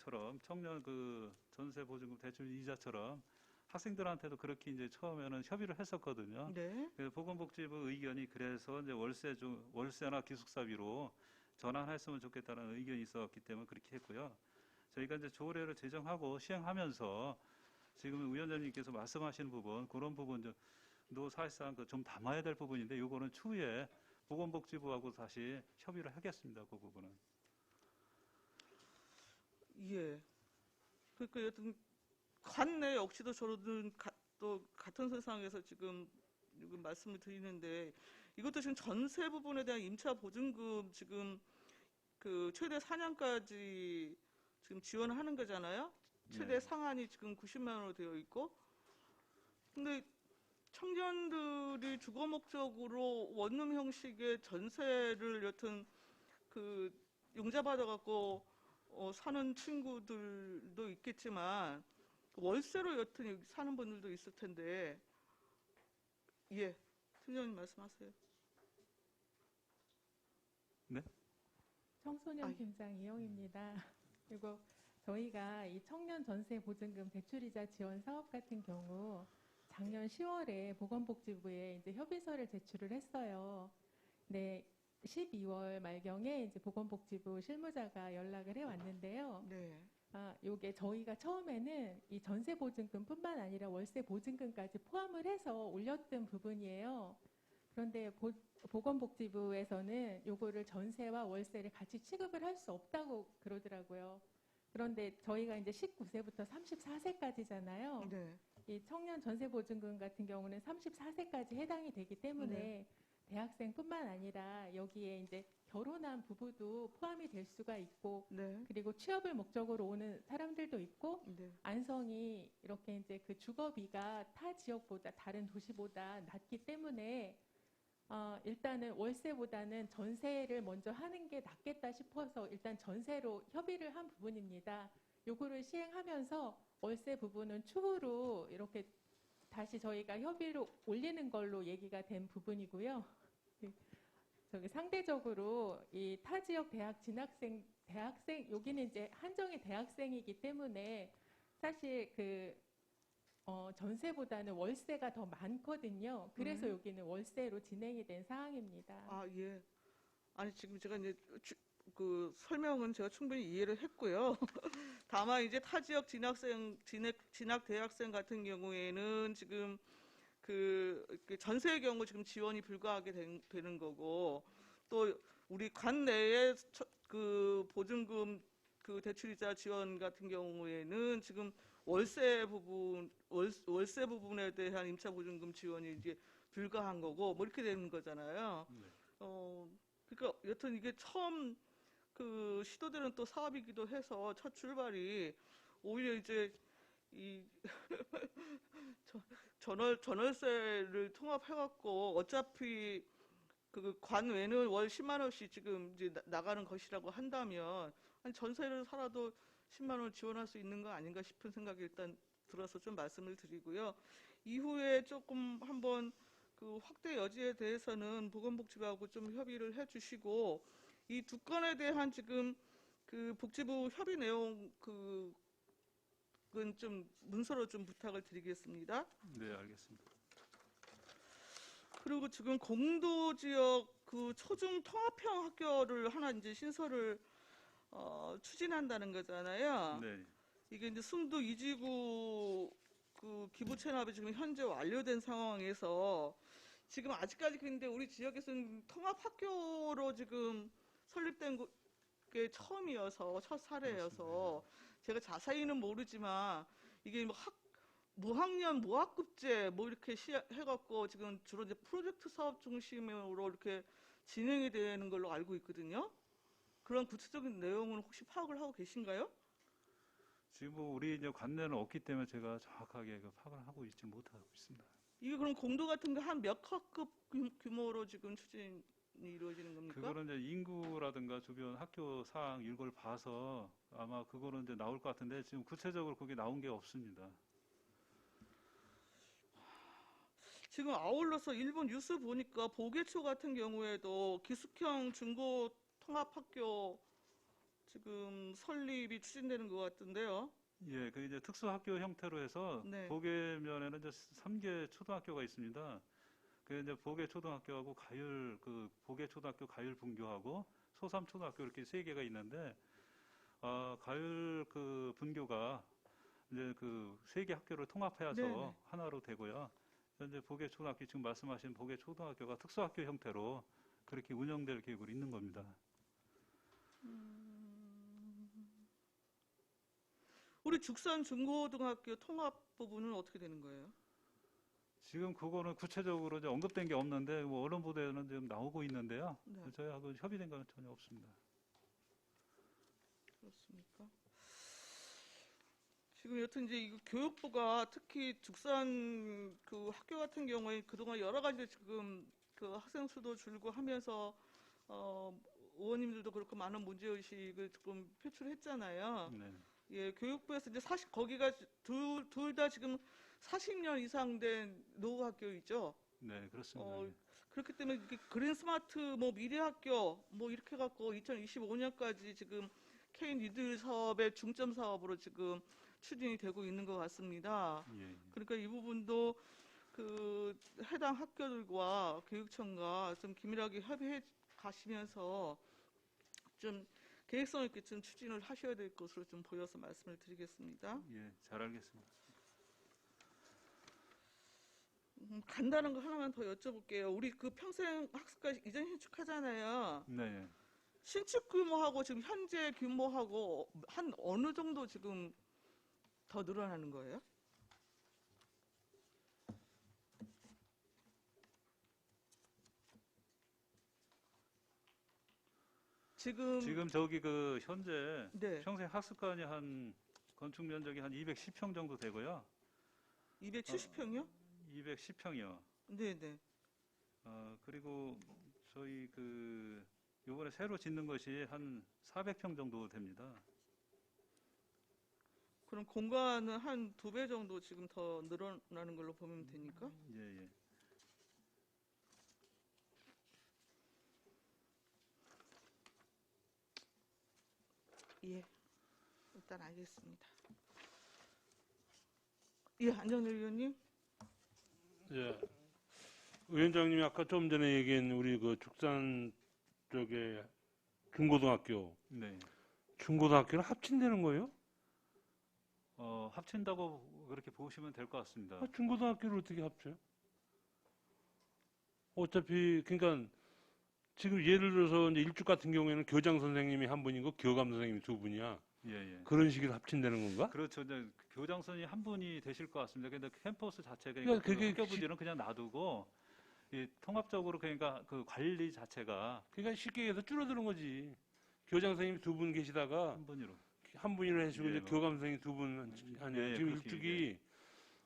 그 전세 보증금 대출 이자처럼 학생들한테도 그렇게 이제 처음에는 협의를 했었거든요. 네. 그래서 보건복지부 의견이 그래서 이제 월세나 기숙사비로 전환했으면 좋겠다는 의견이 있었기 때문에 그렇게 했고요. 저희가 이제 조례를 제정하고 시행하면서 지금 위원장님께서 말씀하시는 부분 그런 부분도 사실상 좀 담아야 될 부분인데 이거는 추후에 보건복지부하고 다시 협의를 하겠습니다. 그 부분은. 예. 그러니까 여튼 관내 역시도 저는 또 같은 세상에서 지금 말씀을 드리는데 이것도 지금 전세 부분에 대한 임차 보증금 지금 그 최대 4년까지 지금 지원하는 거잖아요. 최대 네. 상한이 지금 90만 원으로 되어 있고, 근데 청년들이 주거 목적으로 원룸 형식의 전세를 여튼 그 융자 받아갖고 사는 친구들도 있겠지만 월세로 여튼 여기 사는 분들도 있을 텐데, 예, 팀장님 말씀하세요. 청소년 아이. 팀장 이영입니다. 그리고 저희가 이 청년 전세 보증금 대출이자 지원 사업 같은 경우 작년 10월에 보건복지부에 이제 협의서를 제출을 했어요. 네, 12월 말경에 이제 보건복지부 실무자가 연락을 해 왔는데요. 네. 요게 저희가 처음에는 이 전세 보증금뿐만 아니라 월세 보증금까지 포함을 해서 올렸던 부분이에요. 그런데 보건복지부에서는 요거를 전세와 월세를 같이 취급을 할 수 없다고 그러더라고요. 그런데 저희가 이제 19세부터 34세까지잖아요. 네. 이 청년 전세 보증금 같은 경우는 34세까지 해당이 되기 때문에 네. 대학생뿐만 아니라 여기에 이제 결혼한 부부도 포함이 될 수가 있고, 네. 그리고 취업을 목적으로 오는 사람들도 있고, 네. 안성이 이렇게 이제 그 주거비가 타 지역보다 다른 도시보다 낮기 때문에 일단은 월세보다는 전세를 먼저 하는 게 낫겠다 싶어서 일단 전세로 협의를 한 부분입니다. 요거를 시행하면서 월세 부분은 추후로 이렇게 다시 저희가 협의를 올리는 걸로 얘기가 된 부분이고요. 저기 상대적으로 이 타 지역 대학생 여기는 이제 한정이 대학생이기 때문에 사실 그 전세보다는 월세가 더 많거든요. 그래서 여기는 월세로 진행이 된 사항입니다. 아, 예. 아니, 지금 제가 이제 그 설명은 제가 충분히 이해를 했고요. 다만 이제 타 지역 진학 대학생 같은 경우에는 지금 그 전세의 경우 지금 지원이 불가하게 되는 거고, 또 우리 관 내에 그 보증금 그 대출이자 지원 같은 경우에는 지금 월세 부분에 대한 임차 보증금 지원이 이제 불가한 거고, 뭐 이렇게 되는 거잖아요. 그러니까 여튼 이게 처음 그 시도되는 또 사업이기도 해서 첫 출발이 오히려 이제 이 전월세를 통합해갖고 어차피 그 관외는 월 10만 원씩 지금 이제 나가는 것이라고 한다면 아니 전세를 살아도 10만 원을 지원할 수 있는 거 아닌가 싶은 생각이 일단 들어서 좀 말씀을 드리고요. 이후에 조금 한번 그 확대 여지에 대해서는 보건복지부하고 좀 협의를 해주시고 이 두 건에 대한 지금 그 복지부 협의 내용 그건 좀 문서로 좀 부탁을 드리겠습니다. 네, 알겠습니다. 그리고 지금 공도지역 그 초중 통합형 학교를 하나 이제 신설을 추진한다는 거잖아요. 네. 이게 이제 순두 이지구 그 기부 체납이 지금 현재 완료된 상황에서 지금 아직까지 근데 우리 지역에서는 통합 학교로 지금 설립된 게 처음이어서 첫 사례여서 제가 자세히는 모르지만 이게 뭐 무학년 무학급제 뭐 이렇게 해갖고 지금 주로 이제 프로젝트 사업 중심으로 이렇게 진행이 되는 걸로 알고 있거든요. 그런 구체적인 내용은 혹시 파악을 하고 계신가요? 지금 뭐 우리 이제 관내는 없기 때문에 제가 정확하게 그 파악을 하고 있지 못하고 있습니다. 이게 그럼 공도 같은 게 한 몇 학급 규모로 지금 추진이 이루어지는 겁니까? 그거는 이제 인구라든가 주변 학교 사항 이걸 봐서 아마 그거는 이제 나올 것 같은데 지금 구체적으로 그게 나온 게 없습니다. 지금 아울러서 일본 뉴스 보니까 보계초 같은 경우에도 기숙형 중고 통합학교 지금 설립이 추진되는 것 같은데요. 예, 그 이제 특수학교 형태로 해서 네. 보계면에는 이제 3개 초등학교가 있습니다. 그 이제 보계 초등학교하고 보계 초등학교 가율 분교하고 소삼 초등학교 이렇게 3개가 있는데 가율 그 분교가 이제 그 3개 학교를 통합해서 네네. 하나로 되고요. 현재 보계 초등학교 지금 말씀하신 보계 초등학교가 특수학교 형태로 그렇게 운영될 계획으로 있는 겁니다. 우리 죽산 중고등학교 통합 부분은 어떻게 되는 거예요? 지금 그거는 구체적으로 이제 언급된 게 없는데 뭐 언론 보도에는 지금 나오고 있는데요. 네. 저희하고 협의된 건 전혀 없습니다. 그렇습니까? 지금 여튼 이제 이 교육부가 특히 죽산 그 학교 같은 경우에 그동안 여러 가지 지금 그 학생 수도 줄고 하면서 의원님들도 그렇고 많은 문제의식을 조금 표출했잖아요. 네. 예, 교육부에서 이제 사실 거기가 둘 다 지금 40년 이상 된 노후 학교이죠. 네, 그렇습니다. 어, 예. 그렇기 때문에 이게 그린 스마트 뭐 미래학교 뭐 이렇게 갖고 2025년까지 지금 K 니들 사업의 중점 사업으로 지금 추진이 되고 있는 것 같습니다. 예, 예. 그러니까 이 부분도 그 해당 학교들과 교육청과 좀 긴밀하게 협의해 가시면서 좀 계획성 있게 좀 추진을 하셔야 될 것으로 좀 보여서 말씀을 드리겠습니다. 예, 잘 알겠습니다. 간단한 거 하나만 더 여쭤볼게요. 우리 그 평생 학습까지 이전 신축하잖아요. 네. 신축 규모하고 지금 현재 규모하고 한 어느 정도 지금 더 늘어나는 거예요? 지금 저기 그 현재 네, 평생 학습관이 한 건축 면적이 한 210평 정도 되고요. 270평이요? 210평이요. 네, 네. 그리고 저희 그 요번에 새로 짓는 것이 한 400평 정도 됩니다. 그럼 공간은 한 2배 정도 지금 더 늘어나는 걸로 보면 되니까? 예, 예. 예, 일단 알겠습니다. 예, 안정열 의원님. 예. 위원장님이 아까 좀 전에 얘기한 우리 그 죽산 쪽에 중고등학교, 네. 중고등학교는 합친되는 거예요? 합친다고 그렇게 보시면 될 것 같습니다. 아, 중고등학교를 어떻게 합쳐요? 어차피 그러니까 지금 예를 들어서 이제 일죽 같은 경우에는 교장 선생님이 한 분이고 교감 선생님이 두 분이야. 예, 예. 그런 식으로 합친다는 건가? 그렇죠. 이제 교장 선생님 한 분이 되실 것 같습니다. 근데 캠퍼스 자체가 그러니까 그 그게 학교 부지는 그냥 놔두고 이 통합적으로 그러니까 그 관리 자체가 그러니까 쉽게 해서 줄어드는 거지. 교장 선생님이 두 분 계시다가 한 분으로. 한 분이라 해주고 예, 이제 뭐. 교감 선생님 두 분 아니에요. 예, 예, 지금 그렇게 일죽이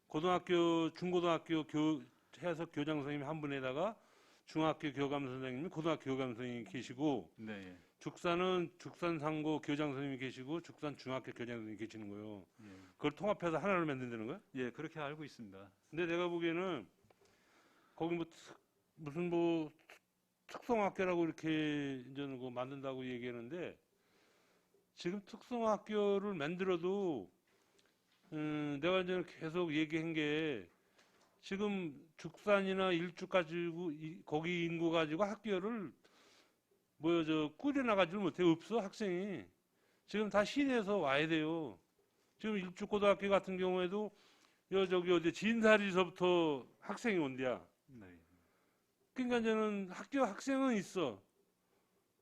고등학교, 중고등학교 해서 교장 선생님 한 분에다가 중학교 교감 선생님, 고등학교 교감 선생님이 계시고 네, 예. 죽산은 죽산 상고 교장 선생님이 계시고 죽산 중학교 교장 선생님이 계시는 거예요. 예. 그걸 통합해서 하나를 만든다는 거야? 예, 그렇게 알고 있습니다. 근데 내가 보기에는 거기 뭐 무슨 뭐 특성학교라고 이렇게 이제 그 만든다고 얘기하는데 지금 특성학교를 만들어도 내가 이제 계속 얘기한 게 지금 죽산이나 일죽 가지고 거기 인구 가지고 학교를 뭐 저 꾸려나가지를 못해. 없어 학생이. 지금 다 시내에서 와야 돼요. 지금 일죽고등학교 같은 경우에도 저기 어디 진사리서부터 학생이 온대야. 네. 그러니까 저는 학교 학생은 있어.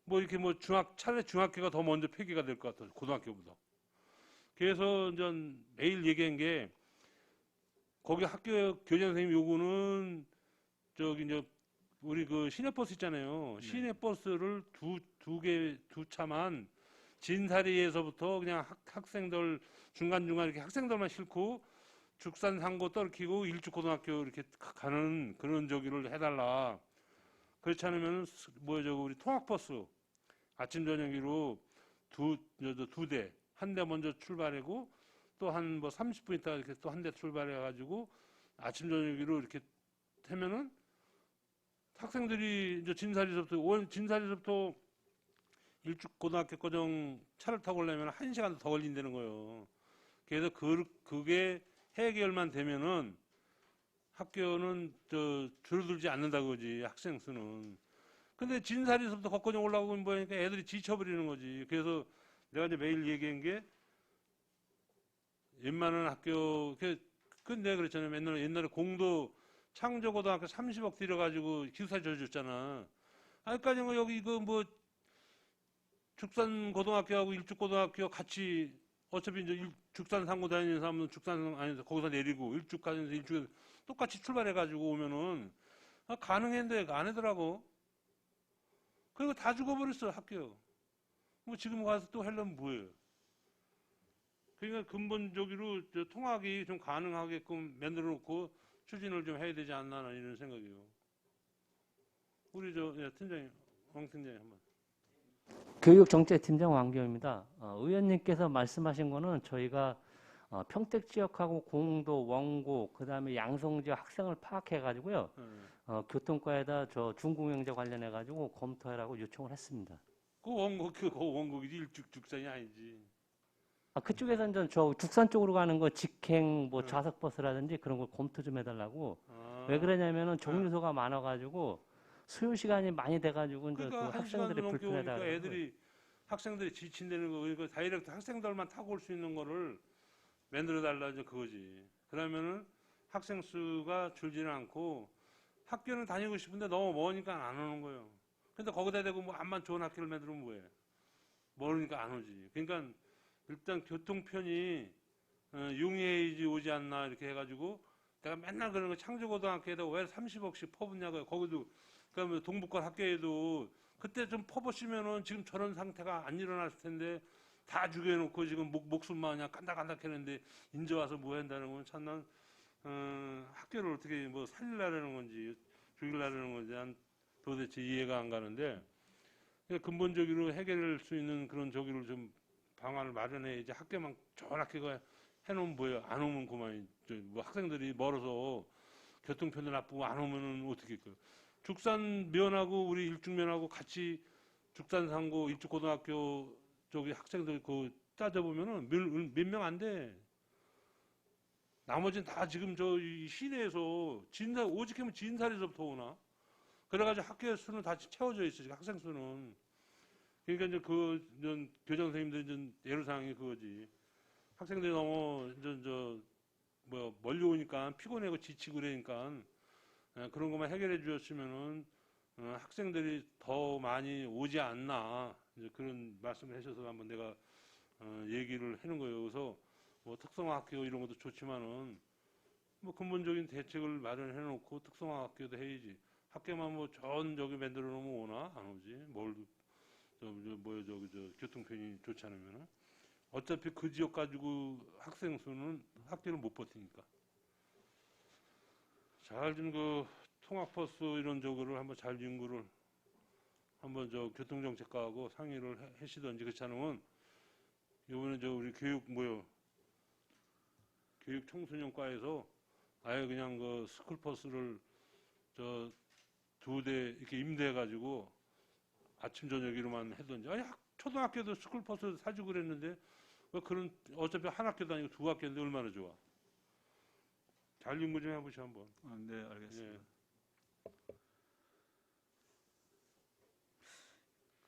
뭐 이렇게 뭐 차라리 중학교가 더 먼저 폐기가 될 것 같아. 고등학교보다. 그래서 전 매일 얘기한 게 거기 학교 교장 선생님 요구는 저기 이제 우리 그 시내버스 있잖아요. 네. 시내버스를 두 차만 진사리에서부터 그냥 학생들 중간중간 이렇게 학생들만 싣고 죽산 상고 떨키고 일죽고등학교 이렇게 가는 그런 저기를 해달라. 그렇지 않으면 뭐 저 우리 통학버스 아침 저녁으로 두 대, 한 대 먼저 출발하고 또 한 뭐 30분 있다가 이렇게 또 한 대 출발해 가지고 아침 저녁으로 이렇게 하면은 학생들이 이제 진사리서부터 일죽고등학교 고정 차를 타고 오려면 1시간 더 걸린다는 거예요. 그래서 그게 해결만 되면은 학교는 줄어들지 않는다 그러지, 학생 수는. 근데 진사리서부터 걷고정 올라오고 보니까 애들이 지쳐버리는 거지. 그래서 내가 이제 매일 얘기한 게 웬만한 학교, 근데 그랬잖아요. 옛날에 공도 창조고등학교 30억 들여가지고 기숙사 줘줬잖아. 아직까지 뭐 여기 이거 뭐 죽산고등학교하고 일죽고등학교 같이 어차피 이제 죽산 상고 다니는 사람은 죽산 아니서 거기서 내리고 일죽 가면서 일죽에서 똑같이 출발해가지고 오면은 가능했는데 안 하더라고. 그리고 다 죽어버렸어 학교. 뭐 지금 가서 또 하려면 뭐예요? 그러니까 근본적으로 저 통학이 좀 가능하게끔 만들어 놓고 추진을 좀 해야 되지 않나 이런 생각이요. 우리 팀장님, 왕 팀장님 한번. 교육정책팀장 왕기호입니다. 의원님께서 말씀하신 거는 저희가 평택 지역하고 공도, 원고, 그다음에 양성 지역 학생을 파악해가지고요. 교통과에다 저 중공영제 관련해가지고 검토하라고 요청을 했습니다. 그 원곡이 일죽죽산이 아니지. 그쪽에서는 저 죽산 쪽으로 가는 거 직행 뭐 좌석버스라든지 그런 걸 검토 좀 해달라고. 왜 그러냐면은 종류소가 많아가지고 소요 시간이 많이 돼가지고 이제 그러니까 그 한 시간 학생들이 넘게 오니까 불편하다. 학생들이 지친다는 거, 그러니까 다이렉트 학생들만 타고 올 수 있는 거를 만들어 달라 이제 그거지. 그러면은 학생 수가 줄지는 않고 학교는 다니고 싶은데 너무 머니까 안 오는 거예요. 근데 거기다 대고 뭐 암만 좋은 학교를 만들면 뭐해? 모르니까 안 오지. 그러니까 일단 교통편이 용이해야지 오지 않나 이렇게 해가지고 내가 맨날 그런 거 창조고등학교에다 왜 30억씩 퍼붓냐고요. 거기도 그러니까 동북권 학교에도 그때 좀 퍼보시면은 지금 저런 상태가 안 일어났을 텐데 다 죽여놓고 지금 목숨만 그냥 깐닥깐닥했는데 인제 와서 뭐 한다는 건 참 난 학교를 어떻게 뭐 살리려는 건지 죽이려는 건지 난 도대체 이해가 안 가는데 근본적으로 해결할 수 있는 그런 저기를 좀 방안을 마련해야지 학교만 좋은 학교가 해놓으면 뭐예요? 안 오면 그만이 뭐 학생들이 멀어서 교통편도 나쁘고 안 오면은 어떻게 할까요? 죽산면하고 우리 일죽면하고 같이 죽산상고 일죽고등학교 저기 학생들 그 따져보면은 몇 명 안 돼. 나머지는 다 지금 저 이 시내에서 오직하면 진사리서부터 오나. 그래가지고 학교 수는 다 채워져 있어, 지금 학생 수는. 그러니까 이제 교장 선생님들 이제 애로사항이 그거지. 학생들이 너무 멀리 오니까 피곤하고 지치고 그러니까 그런 것만 해결해 주셨으면은 학생들이 더 많이 오지 않나 이제 그런 말씀을 하셔서 한번 내가 얘기를 하는 거예요. 그래서 뭐 특성화학교 이런 것도 좋지만은 뭐 근본적인 대책을 마련해 놓고 특성화학교도 해야지. 학교만 뭐 좋은 저기 만들어 놓으면 오나 안 오지. 교통편이 좋지 않으면은 어차피 그 지역 가지고 학생 수는 학교를 못 버티니까. 잘 좀 그 통학버스 이런 쪽으로 한번 잘 연구를 한번 저 교통정책과하고 상의를 하시던지 그렇지 않으면 이번에 우리 교육청소년과에서 아예 그냥 그 스쿨버스를 2대 이렇게 임대해가지고 아침 저녁으로만 하던지 아니 초등학교도 스쿨버스 사주고 그랬는데 왜 그런 어차피 한 학교도 아니고 2학교인데 얼마나 좋아. 잘 연구 좀 해보시죠 한번. 네, 알겠습니다. 예.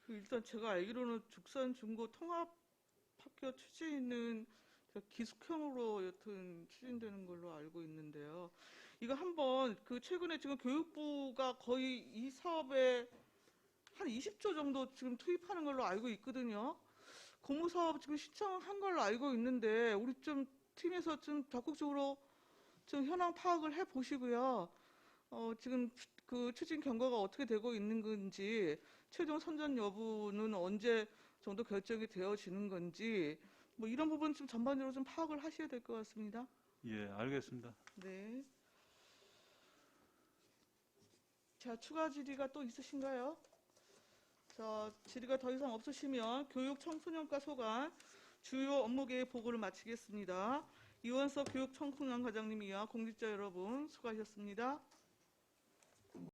일단 제가 알기로는 죽산 중고 통합학교 추진은 기숙형으로 여튼 추진되는 걸로 알고 있는데요. 이거 한번 최근에 지금 교육부가 거의 이 사업에 한 20조 정도 지금 투입하는 걸로 알고 있거든요. 공모사업 지금 신청한 걸로 알고 있는데 우리 좀 팀에서 좀 적극적으로 좀 현황 파악을 해 보시고요. 지금 그 추진 경과가 어떻게 되고 있는 건지, 최종 선정 여부는 언제 정도 결정이 되어지는 건지, 뭐 이런 부분 좀 전반적으로 좀 파악을 하셔야 될 것 같습니다. 예, 알겠습니다. 네. 자, 추가 질의가 또 있으신가요? 자, 질의가 더 이상 없으시면 교육청소년과 소관 주요 업무 계획 보고를 마치겠습니다. 이원석 교육청소년 과장님이와 공직자 여러분 수고하셨습니다.